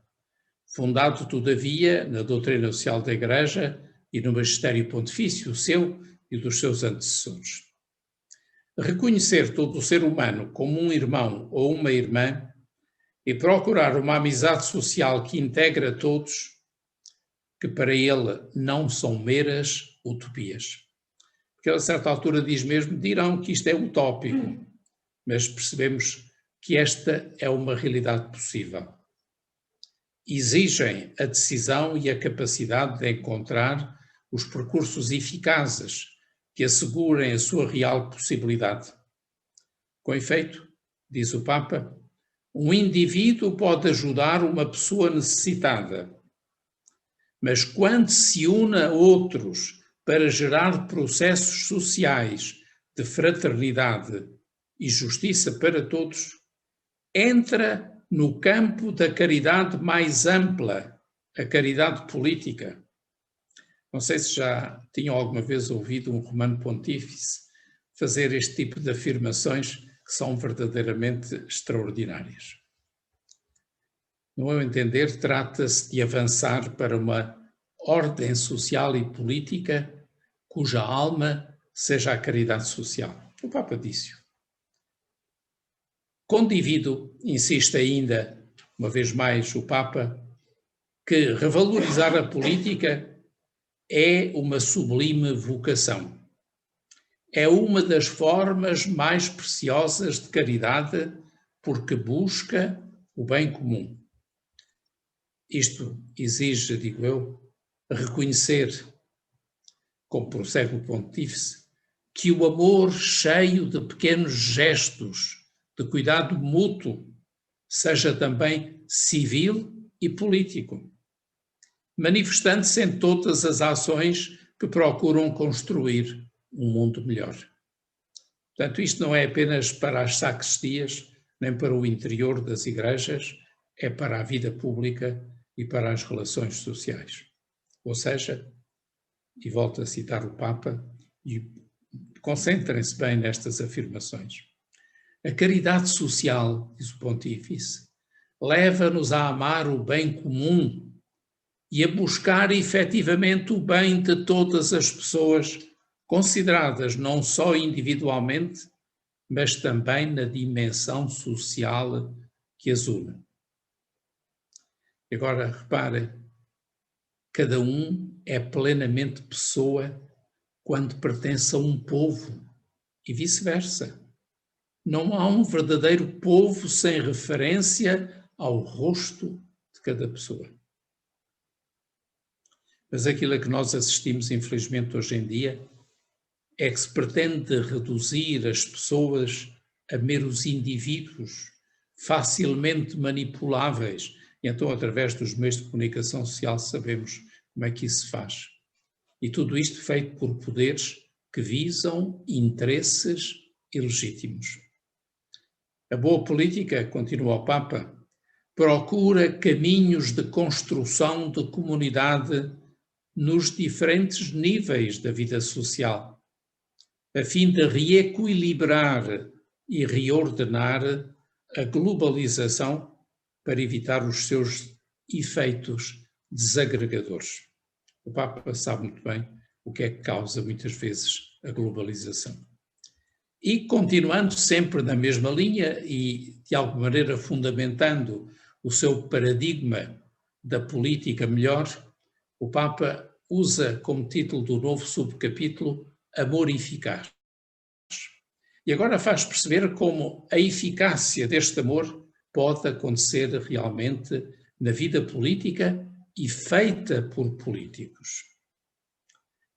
fundado, todavia, na doutrina social da Igreja e no magistério pontifício, o seu e dos seus antecessores. Reconhecer todo o ser humano como um irmão ou uma irmã e procurar uma amizade social que integra todos, que para ele não são meras utopias. Porque ele, a certa altura, diz mesmo: dirão que isto é utópico, mas percebemos que esta é uma realidade possível. Exigem a decisão e a capacidade de encontrar os percursos eficazes que assegurem a sua real possibilidade. Com efeito, diz o Papa, um indivíduo pode ajudar uma pessoa necessitada, mas quando se une a outros para gerar processos sociais de fraternidade e justiça para todos, entra no campo da caridade mais ampla, a caridade política. Não sei se já tinham alguma vez ouvido um romano pontífice fazer este tipo de afirmações que são verdadeiramente extraordinárias. No meu entender, trata-se de avançar para uma ordem social e política cuja alma seja a caridade social. O Papa disse-o. Condivido, insiste ainda, uma vez mais o Papa, que revalorizar a política é uma sublime vocação. É uma das formas mais preciosas de caridade porque busca o bem comum. Isto exige, digo eu, reconhecer, como prossegue o Pontífice, que o amor cheio de pequenos gestos de cuidado mútuo seja também civil e político, manifestando-se em todas as ações que procuram construir um mundo melhor. Portanto, isto não é apenas para as sacristias, nem para o interior das igrejas, é para a vida pública e para as relações sociais. Ou seja, e volto a citar o Papa, e concentrem-se bem nestas afirmações. A caridade social, diz o Pontífice, leva-nos a amar o bem comum e a buscar efetivamente o bem de todas as pessoas, consideradas não só individualmente, mas também na dimensão social que as une. Agora, reparem, cada um é plenamente pessoa quando pertence a um povo e vice-versa. Não há um verdadeiro povo sem referência ao rosto de cada pessoa. Mas aquilo a que nós assistimos, infelizmente, hoje em dia, é que se pretende reduzir as pessoas a meros indivíduos, facilmente manipuláveis. E então, através dos meios de comunicação social, sabemos como é que isso se faz. E tudo isto feito por poderes que visam interesses ilegítimos. A boa política, continua o Papa, procura caminhos de construção de comunidade nos diferentes níveis da vida social, a fim de reequilibrar e reordenar a globalização para evitar os seus efeitos desagregadores. O Papa sabe muito bem o que é que causa muitas vezes a globalização. E continuando sempre na mesma linha e de alguma maneira fundamentando o seu paradigma da política melhor, o Papa usa como título do novo subcapítulo Amor Eficaz. E agora faz perceber como a eficácia deste amor pode acontecer realmente na vida política e feita por políticos.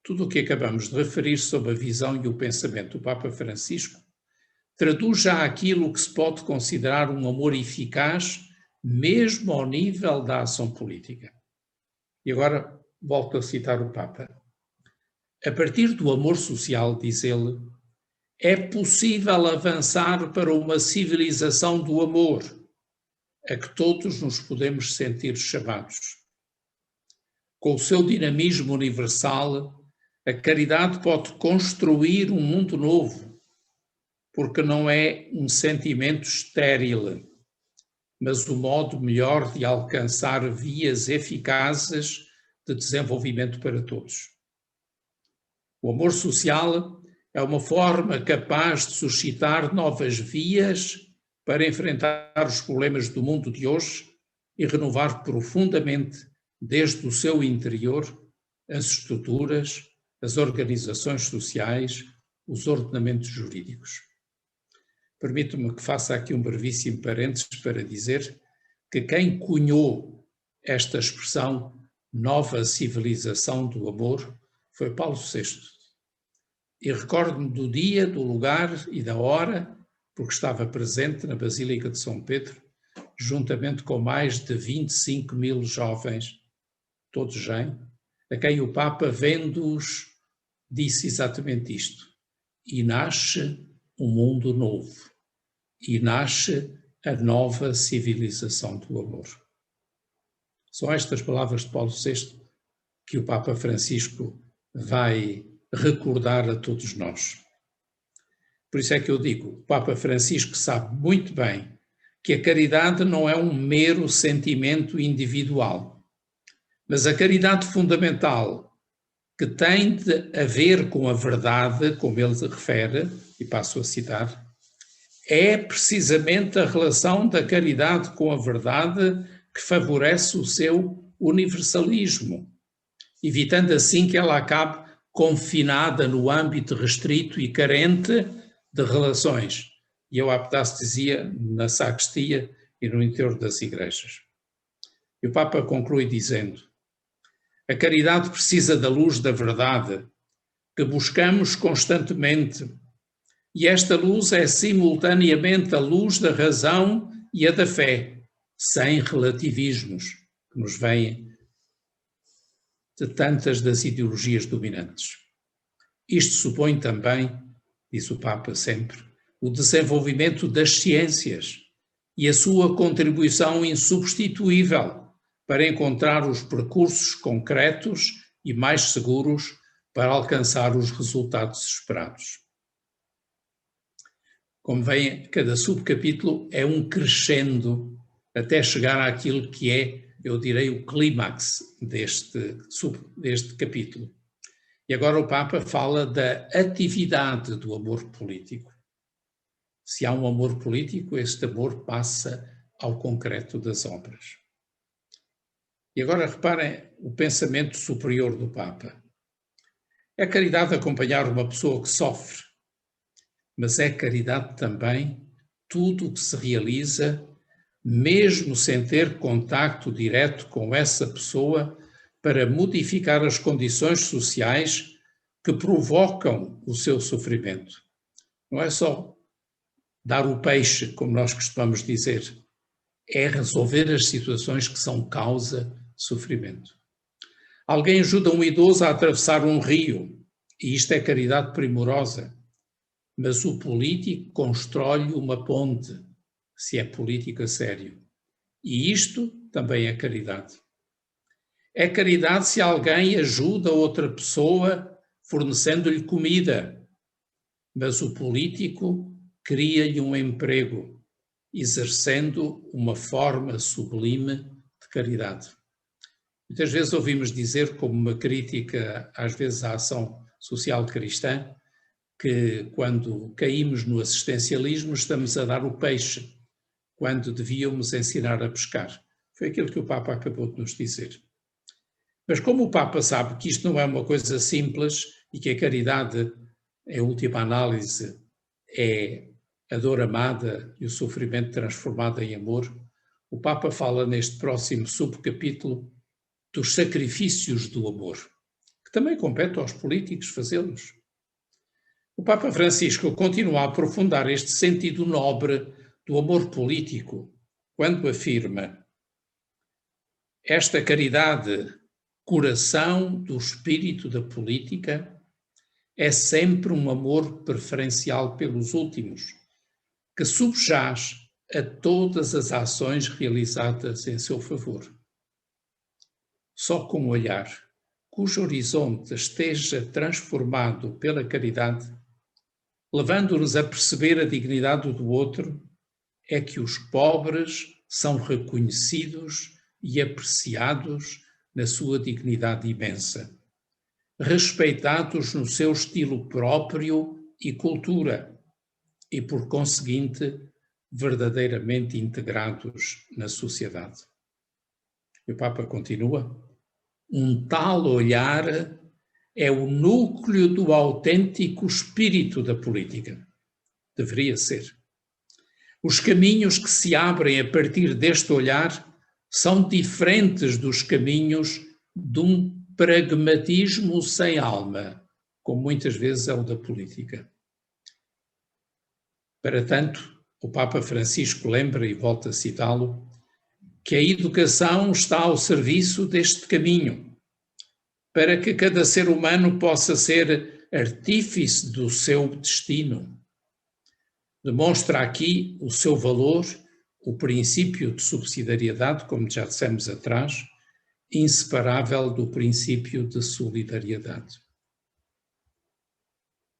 Tudo o que acabamos de referir sobre a visão e o pensamento do Papa Francisco traduz já aquilo que se pode considerar um amor eficaz, mesmo ao nível da ação política. E agora volto a citar o Papa. A partir do amor social, diz ele, é possível avançar para uma civilização do amor, a que todos nos podemos sentir chamados. Com o seu dinamismo universal, a caridade pode construir um mundo novo, porque não é um sentimento estéril, mas o modo melhor de alcançar vias eficazes de desenvolvimento para todos. O amor social é uma forma capaz de suscitar novas vias para enfrentar os problemas do mundo de hoje e renovar profundamente, desde o seu interior, as estruturas, as organizações sociais, os ordenamentos jurídicos. Permito-me que faça aqui um brevíssimo parênteses para dizer que quem cunhou esta expressão nova civilização do amor foi Paulo VI. E recordo-me do dia, do lugar e da hora, porque estava presente na Basílica de São Pedro, juntamente com mais de 25.000 jovens, todos gente, a quem o Papa, vendo-os, disse exatamente isto. E nasce um mundo novo. E nasce a nova civilização do amor. São estas palavras de Paulo VI que o Papa Francisco vai recordar a todos nós. Por isso é que eu digo, o Papa Francisco sabe muito bem que a caridade não é um mero sentimento individual, mas a caridade fundamental que tem de haver com a verdade, como ele se refere, e passo a citar, é precisamente a relação da caridade com a verdade que favorece o seu universalismo, evitando assim que ela acabe confinada no âmbito restrito e carente de relações. E eu há pedaço dizia na sacristia e no interior das igrejas. E o Papa conclui dizendo: A caridade precisa da luz da verdade, que buscamos constantemente, e esta luz é simultaneamente a luz da razão e a da fé, sem relativismos que nos vêm de tantas das ideologias dominantes. Isto supõe também, diz o Papa sempre, o desenvolvimento das ciências e a sua contribuição insubstituível para encontrar os percursos concretos e mais seguros para alcançar os resultados esperados. Como veem, cada subcapítulo é um crescendo até chegar àquilo que é, eu direi, o clímax deste capítulo. E agora o Papa fala da atividade do amor político. Se há um amor político, este amor passa ao concreto das obras. E agora reparem o pensamento superior do Papa. É caridade acompanhar uma pessoa que sofre, mas é caridade também tudo o que se realiza, mesmo sem ter contacto direto com essa pessoa, para modificar as condições sociais que provocam o seu sofrimento. Não é só dar o peixe, como nós costumamos dizer, é resolver as situações que são causa de sofrimento. Alguém ajuda um idoso a atravessar um rio, e isto é caridade primorosa, mas o político constrói uma ponte, se é político a sério. E isto também é caridade. É caridade se alguém ajuda outra pessoa fornecendo-lhe comida, mas o político cria-lhe um emprego, exercendo uma forma sublime de caridade. Muitas vezes ouvimos dizer, como uma crítica às vezes à ação social cristã, que quando caímos no assistencialismo estamos a dar o peixe, quando devíamos ensinar a pescar. Foi aquilo que o Papa acabou de nos dizer. Mas como o Papa sabe que isto não é uma coisa simples e que a caridade, em última análise, é a dor amada e o sofrimento transformado em amor, o Papa fala neste próximo subcapítulo dos sacrifícios do amor, que também compete aos políticos fazê-los. O Papa Francisco continua a aprofundar este sentido nobre do amor político, quando afirma: esta caridade, coração do espírito da política, é sempre um amor preferencial pelos últimos, que subjaz a todas as ações realizadas em seu favor. Só com o olhar, cujo horizonte esteja transformado pela caridade, levando-nos a perceber a dignidade do outro, é que os pobres são reconhecidos e apreciados na sua dignidade imensa, respeitados no seu estilo próprio e cultura, e por conseguinte, verdadeiramente integrados na sociedade. E o Papa continua: um tal olhar é o núcleo do autêntico espírito da política. Deveria ser. Os caminhos que se abrem a partir deste olhar são diferentes dos caminhos de um pragmatismo sem alma, como muitas vezes é o da política. Para tanto, o Papa Francisco lembra, e volta a citá-lo, que a educação está ao serviço deste caminho, para que cada ser humano possa ser artífice do seu destino. Demonstra aqui o seu valor, o princípio de subsidiariedade, como já dissemos atrás, inseparável do princípio de solidariedade.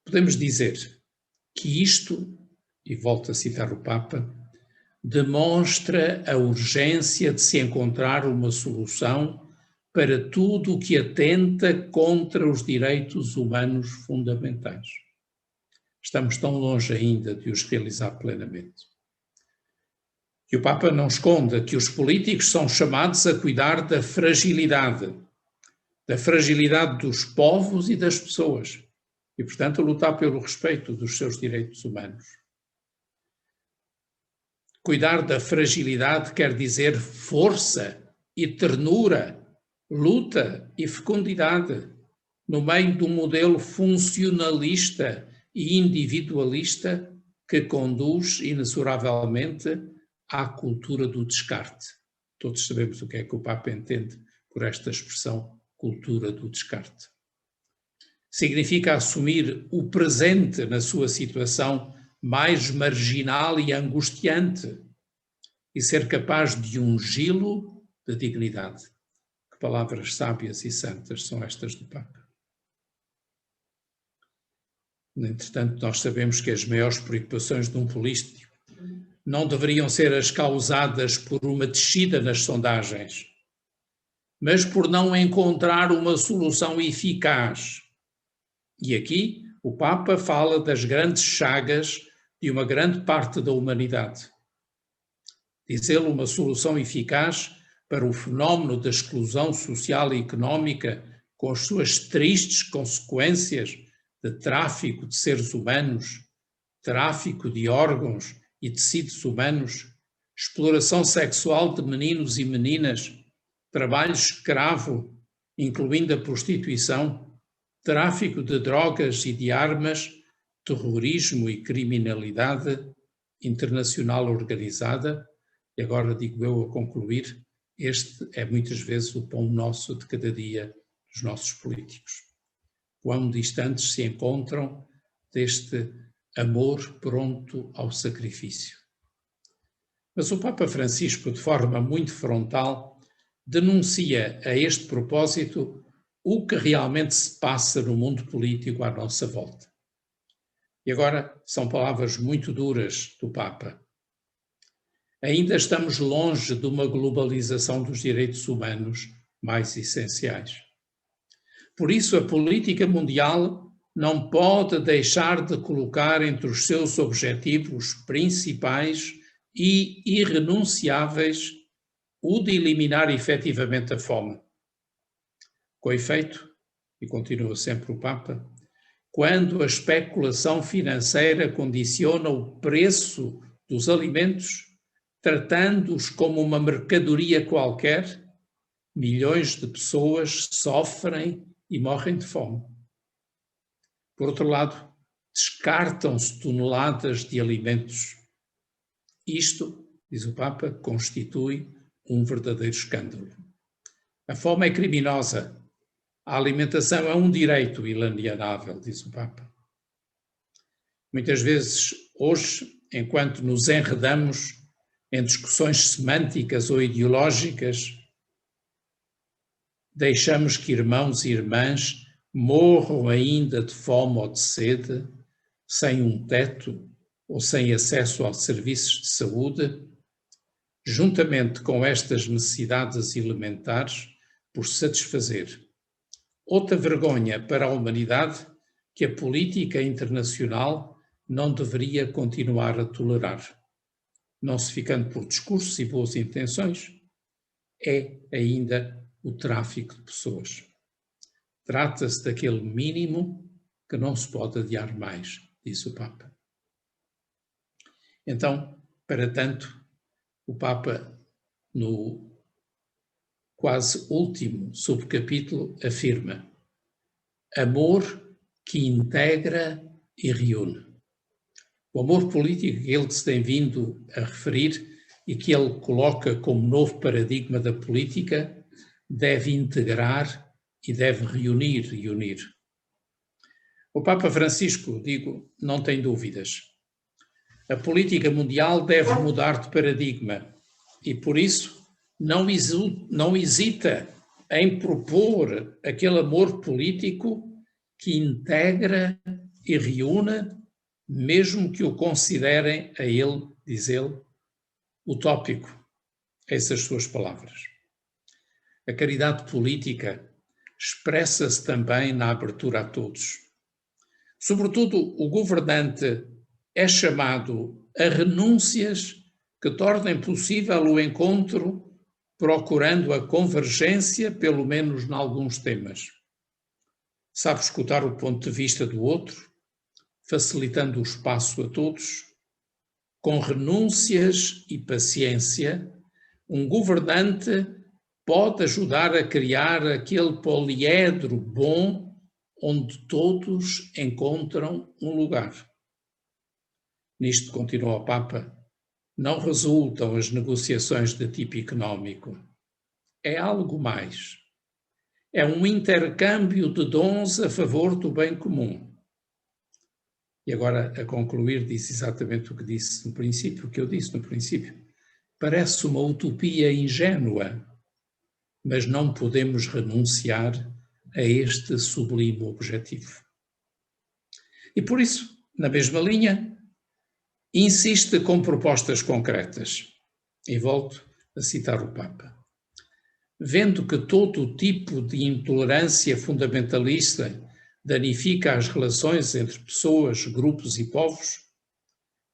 Podemos dizer que isto, e volto a citar o Papa, demonstra a urgência de se encontrar uma solução para tudo o que atenta contra os direitos humanos fundamentais. Estamos tão longe ainda de os realizar plenamente. E o Papa não esconde que os políticos são chamados a cuidar da fragilidade dos povos e das pessoas, e, portanto, a lutar pelo respeito dos seus direitos humanos. Cuidar da fragilidade quer dizer força e ternura, luta e fecundidade no meio de um modelo funcionalista e individualista que conduz inexoravelmente à cultura do descarte. Todos sabemos o que é que o Papa entende por esta expressão cultura do descarte. Significa assumir o presente na sua situação mais marginal e angustiante e ser capaz de ungí-lo de dignidade. Que palavras sábias e santas são estas do Papa. Entretanto, nós sabemos que as maiores preocupações de um político não deveriam ser as causadas por uma descida nas sondagens, mas por não encontrar uma solução eficaz. E aqui o Papa fala das grandes chagas de uma grande parte da humanidade. Diz ele, uma solução eficaz para o fenómeno da exclusão social e económica, com as suas tristes consequências de tráfico de seres humanos, tráfico de órgãos e tecidos humanos, exploração sexual de meninos e meninas, trabalho escravo, incluindo a prostituição, tráfico de drogas e de armas, terrorismo e criminalidade internacional organizada. E agora digo eu a concluir, este é muitas vezes o pão nosso de cada dia dos nossos políticos. Quão distantes se encontram deste amor pronto ao sacrifício. Mas o Papa Francisco, de forma muito frontal, denuncia a este propósito o que realmente se passa no mundo político à nossa volta. E agora são palavras muito duras do Papa. Ainda estamos longe de uma globalização dos direitos humanos mais essenciais. Por isso, a política mundial não pode deixar de colocar entre os seus objetivos principais e irrenunciáveis o de eliminar efetivamente a fome. Com efeito, e continua sempre o Papa, quando a especulação financeira condiciona o preço dos alimentos, tratando-os como uma mercadoria qualquer, milhões de pessoas sofrem e morrem de fome. Por outro lado, descartam-se toneladas de alimentos. Isto, diz o Papa, constitui um verdadeiro escândalo. A fome é criminosa. A alimentação é um direito inalienável, diz o Papa. Muitas vezes, hoje, enquanto nos enredamos em discussões semânticas ou ideológicas, deixamos que irmãos e irmãs morram ainda de fome ou de sede, sem um teto ou sem acesso aos serviços de saúde, juntamente com estas necessidades elementares por satisfazer. Outra vergonha para a humanidade que a política internacional não deveria continuar a tolerar. Não se ficando por discursos e boas intenções, é ainda o tráfico de pessoas. Trata-se daquele mínimo que não se pode adiar mais, disse o Papa. Então, para tanto, o Papa, no quase último subcapítulo, afirma: amor que integra e reúne. O amor político que ele se tem vindo a referir e que ele coloca como novo paradigma da política deve integrar e deve reunir e unir. O Papa Francisco, digo, não tem dúvidas. A política mundial deve mudar de paradigma e, por isso, não hesita em propor aquele amor político que integra e reúne, mesmo que o considerem a ele, diz ele, utópico. Essas suas palavras. A caridade política expressa-se também na abertura a todos. Sobretudo, o governante é chamado a renúncias que tornem possível o encontro, procurando a convergência, pelo menos em alguns temas. Sabe escutar o ponto de vista do outro, facilitando o espaço a todos. Com renúncias e paciência, um governante pode ajudar a criar aquele poliedro bom onde todos encontram um lugar. Nisto, continua o Papa, não resultam as negociações de tipo económico. É algo mais. É um intercâmbio de dons a favor do bem comum. E agora, a concluir, disse exatamente o que disse no princípio, o que eu disse no princípio. Parece uma utopia ingênua, mas não podemos renunciar a este sublime objetivo. E por isso, na mesma linha, insiste com propostas concretas. E volto a citar o Papa. Vendo que todo tipo de intolerância fundamentalista danifica as relações entre pessoas, grupos e povos,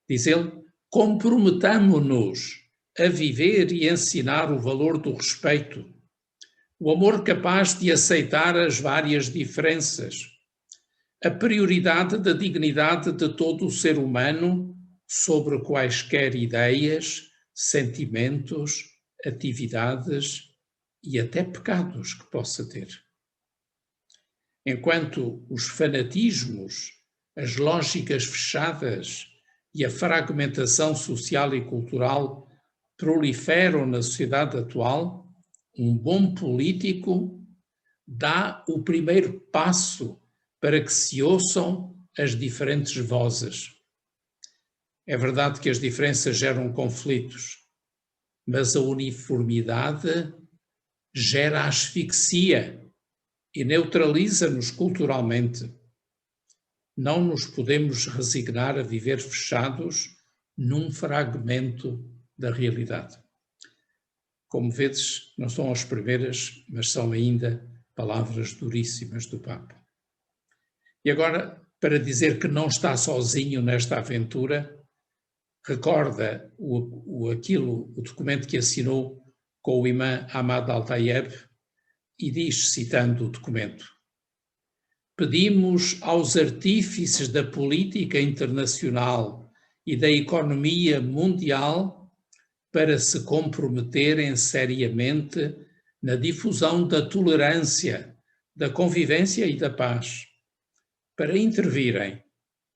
diz ele, comprometamo-nos a viver e ensinar o valor do respeito, o amor capaz de aceitar as várias diferenças, a prioridade da dignidade de todo o ser humano sobre quaisquer ideias, sentimentos, atividades e até pecados que possa ter. Enquanto os fanatismos, as lógicas fechadas e a fragmentação social e cultural proliferam na sociedade atual, um bom político dá o primeiro passo para que se ouçam as diferentes vozes. É verdade que as diferenças geram conflitos, mas a uniformidade gera asfixia e neutraliza-nos culturalmente. Não nos podemos resignar a viver fechados num fragmento da realidade. Como vedes, não são as primeiras, mas são ainda palavras duríssimas do Papa. E agora, para dizer que não está sozinho nesta aventura, recorda o documento que assinou com o imã Ahmad Al-Tayeb e diz, citando o documento, pedimos aos artífices da política internacional e da economia mundial para se comprometerem seriamente na difusão da tolerância, da convivência e da paz, para intervirem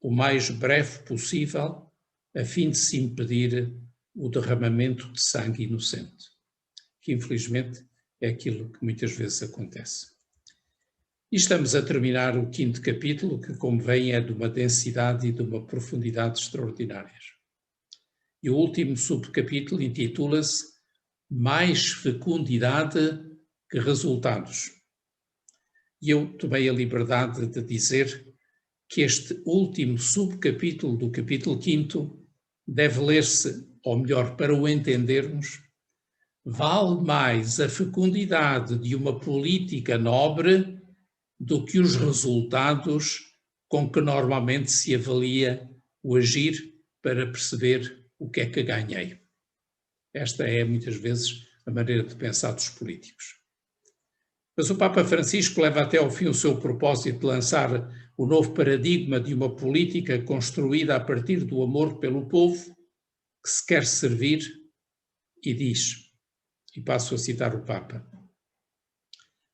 o mais breve possível a fim de se impedir o derramamento de sangue inocente, que infelizmente é aquilo que muitas vezes acontece. E estamos a terminar o 5º capítulo, que, como veem, é de uma densidade e de uma profundidade extraordinárias. E o último subcapítulo intitula-se Mais fecundidade que resultados. E eu tomei a liberdade de dizer que este último subcapítulo do capítulo 5º deve ler-se, ou melhor, para o entendermos, vale mais a fecundidade de uma política nobre do que os resultados com que normalmente se avalia o agir para perceber o que é que ganhei. Esta é, muitas vezes, a maneira de pensar dos políticos. Mas o Papa Francisco leva até ao fim o seu propósito de lançar o novo paradigma de uma política construída a partir do amor pelo povo que se quer servir e diz, e passo a citar o Papa,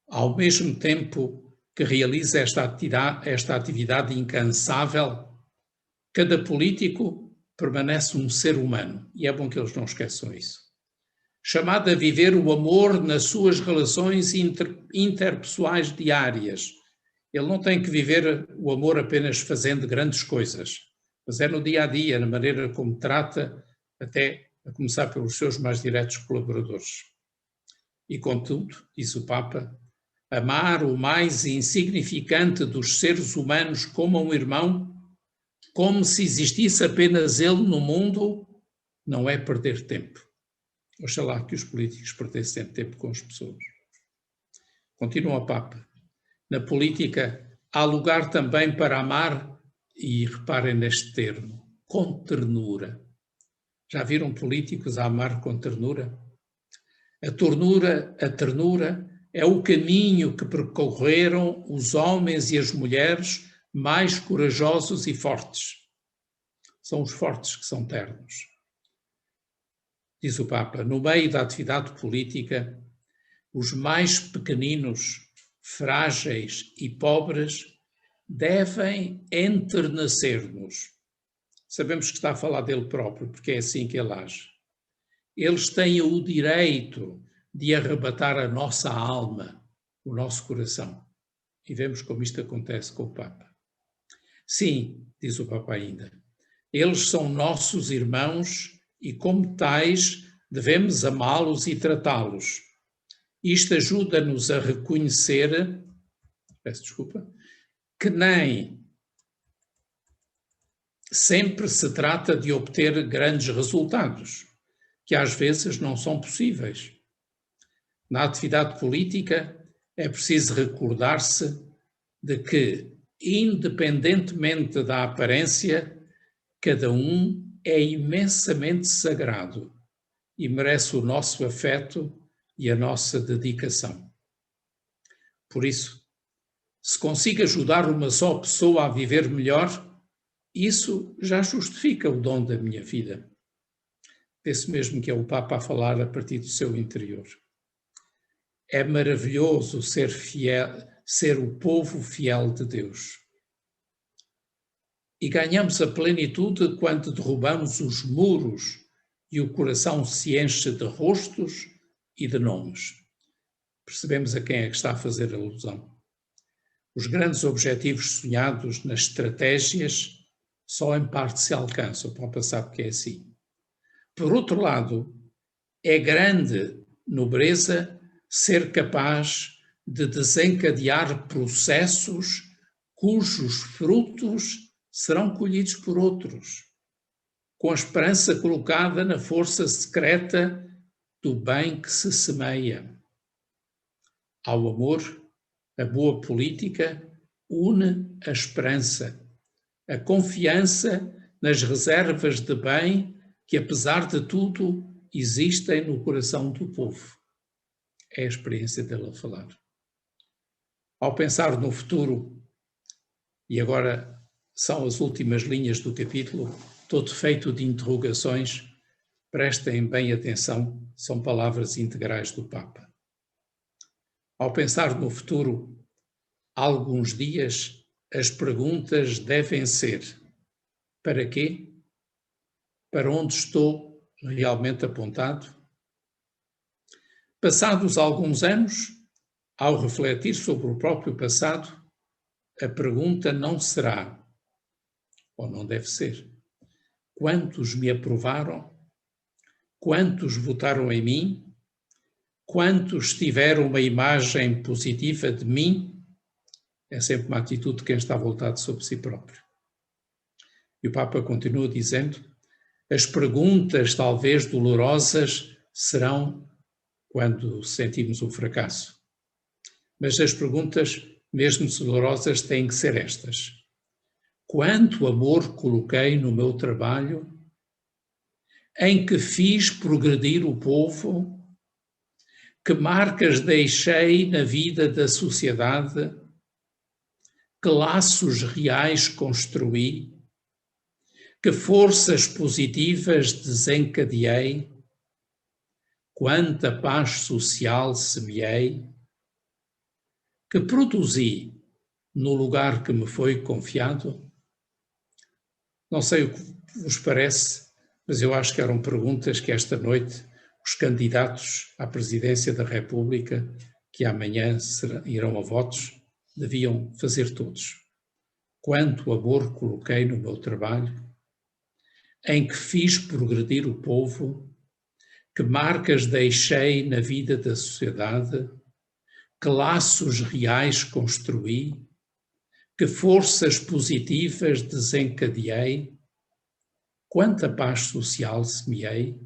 ao mesmo tempo que realiza esta atividade incansável, cada político permanece um ser humano, e é bom que eles não esqueçam isso, chamado a viver o amor nas suas relações interpessoais diárias. Ele não tem que viver o amor apenas fazendo grandes coisas, mas é no dia a dia, na maneira como trata, até a começar pelos seus mais diretos colaboradores. E contudo, diz o Papa, amar o mais insignificante dos seres humanos como um irmão, como se existisse apenas ele no mundo, não é perder tempo. Oxalá que os políticos perdessem tempo com as pessoas. Continua o Papa. Na política há lugar também para amar, e reparem neste termo, com ternura. Já viram políticos a amar com ternura? A ternura é o caminho que percorreram os homens e as mulheres mais corajosos e fortes. São os fortes que são ternos. Diz o Papa, no meio da atividade política, os mais pequeninos, frágeis e pobres, devem enternecer-nos. Sabemos que está a falar dele próprio, porque é assim que ele age. Eles têm o direito de arrebatar a nossa alma, o nosso coração. E vemos como isto acontece com o Papa. Sim, diz o Papa ainda, eles são nossos irmãos e, como tais, devemos amá-los e tratá-los. Isto ajuda-nos a reconhecer, que nem sempre se trata de obter grandes resultados, que às vezes não são possíveis. Na atividade política é preciso recordar-se de que, independentemente da aparência, cada um é imensamente sagrado e merece o nosso afeto e a nossa dedicação. Por isso, se consigo ajudar uma só pessoa a viver melhor, isso já justifica o dom da minha vida. Vê-se mesmo que é o Papa a falar a partir do seu interior. É maravilhoso ser fiel, ser o povo fiel de Deus. E ganhamos a plenitude quando derrubamos os muros e o coração se enche de rostos e de nomes. Percebemos a quem é que está a fazer alusão. Os grandes objetivos sonhados nas estratégias só em parte se alcançam. O Papa sabe que é assim. Por outro lado, é grande nobreza ser capaz de desencadear processos cujos frutos serão colhidos por outros, com a esperança colocada na força secreta do bem que se semeia. Ao amor, a boa política une a esperança, a confiança nas reservas de bem que, apesar de tudo, existem no coração do povo. É a experiência dele a falar. Ao pensar no futuro, e agora são as últimas linhas do capítulo, todo feito de interrogações, prestem bem atenção, são palavras integrais do Papa. Ao pensar no futuro, há alguns dias as perguntas devem ser: para quê? Para onde estou realmente apontado? Passados alguns anos, ao refletir sobre o próprio passado, a pergunta não será, ou não deve ser, quantos me aprovaram? Quantos votaram em mim? Quantos tiveram uma imagem positiva de mim? É sempre uma atitude de quem está voltado sobre si próprio. E o Papa continua dizendo: as perguntas, talvez dolorosas, serão quando sentimos o fracasso. Mas as perguntas, mesmo dolorosas, têm que ser estas: quanto amor coloquei no meu trabalho? Em que fiz progredir o povo? Que marcas deixei na vida da sociedade? Que laços reais construí? Que forças positivas desencadeei? Quanta paz social semeei? Que produzi no lugar que me foi confiado? Não sei o que vos parece, mas eu acho que eram perguntas que esta noite os candidatos à presidência da República, que amanhã irão a votos, deviam fazer todos. Quanto amor coloquei no meu trabalho? Em que fiz progredir o povo? Que marcas deixei na vida da sociedade? Que laços reais construí? Que forças positivas desencadeei? Quanta paz social semeei?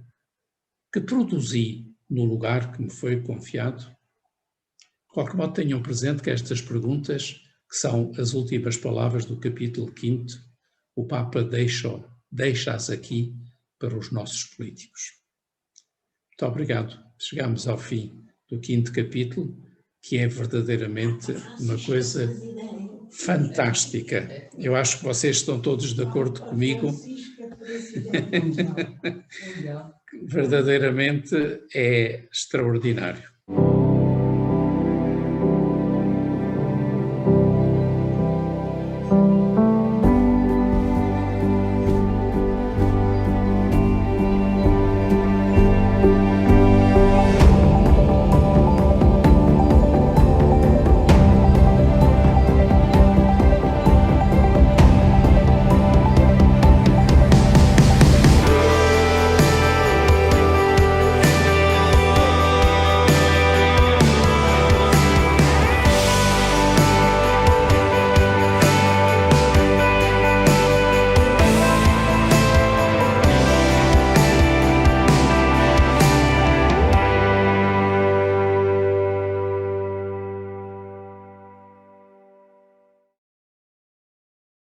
Que produzi no lugar que me foi confiado? De qualquer modo, tenham presente que estas perguntas, que são as últimas palavras do capítulo 5º, o Papa deixa-as aqui para os nossos políticos. Muito obrigado. Chegamos ao fim do 5º capítulo, que é verdadeiramente uma coisa fantástica. Eu acho que vocês estão todos de acordo comigo. Verdadeiramente é extraordinário.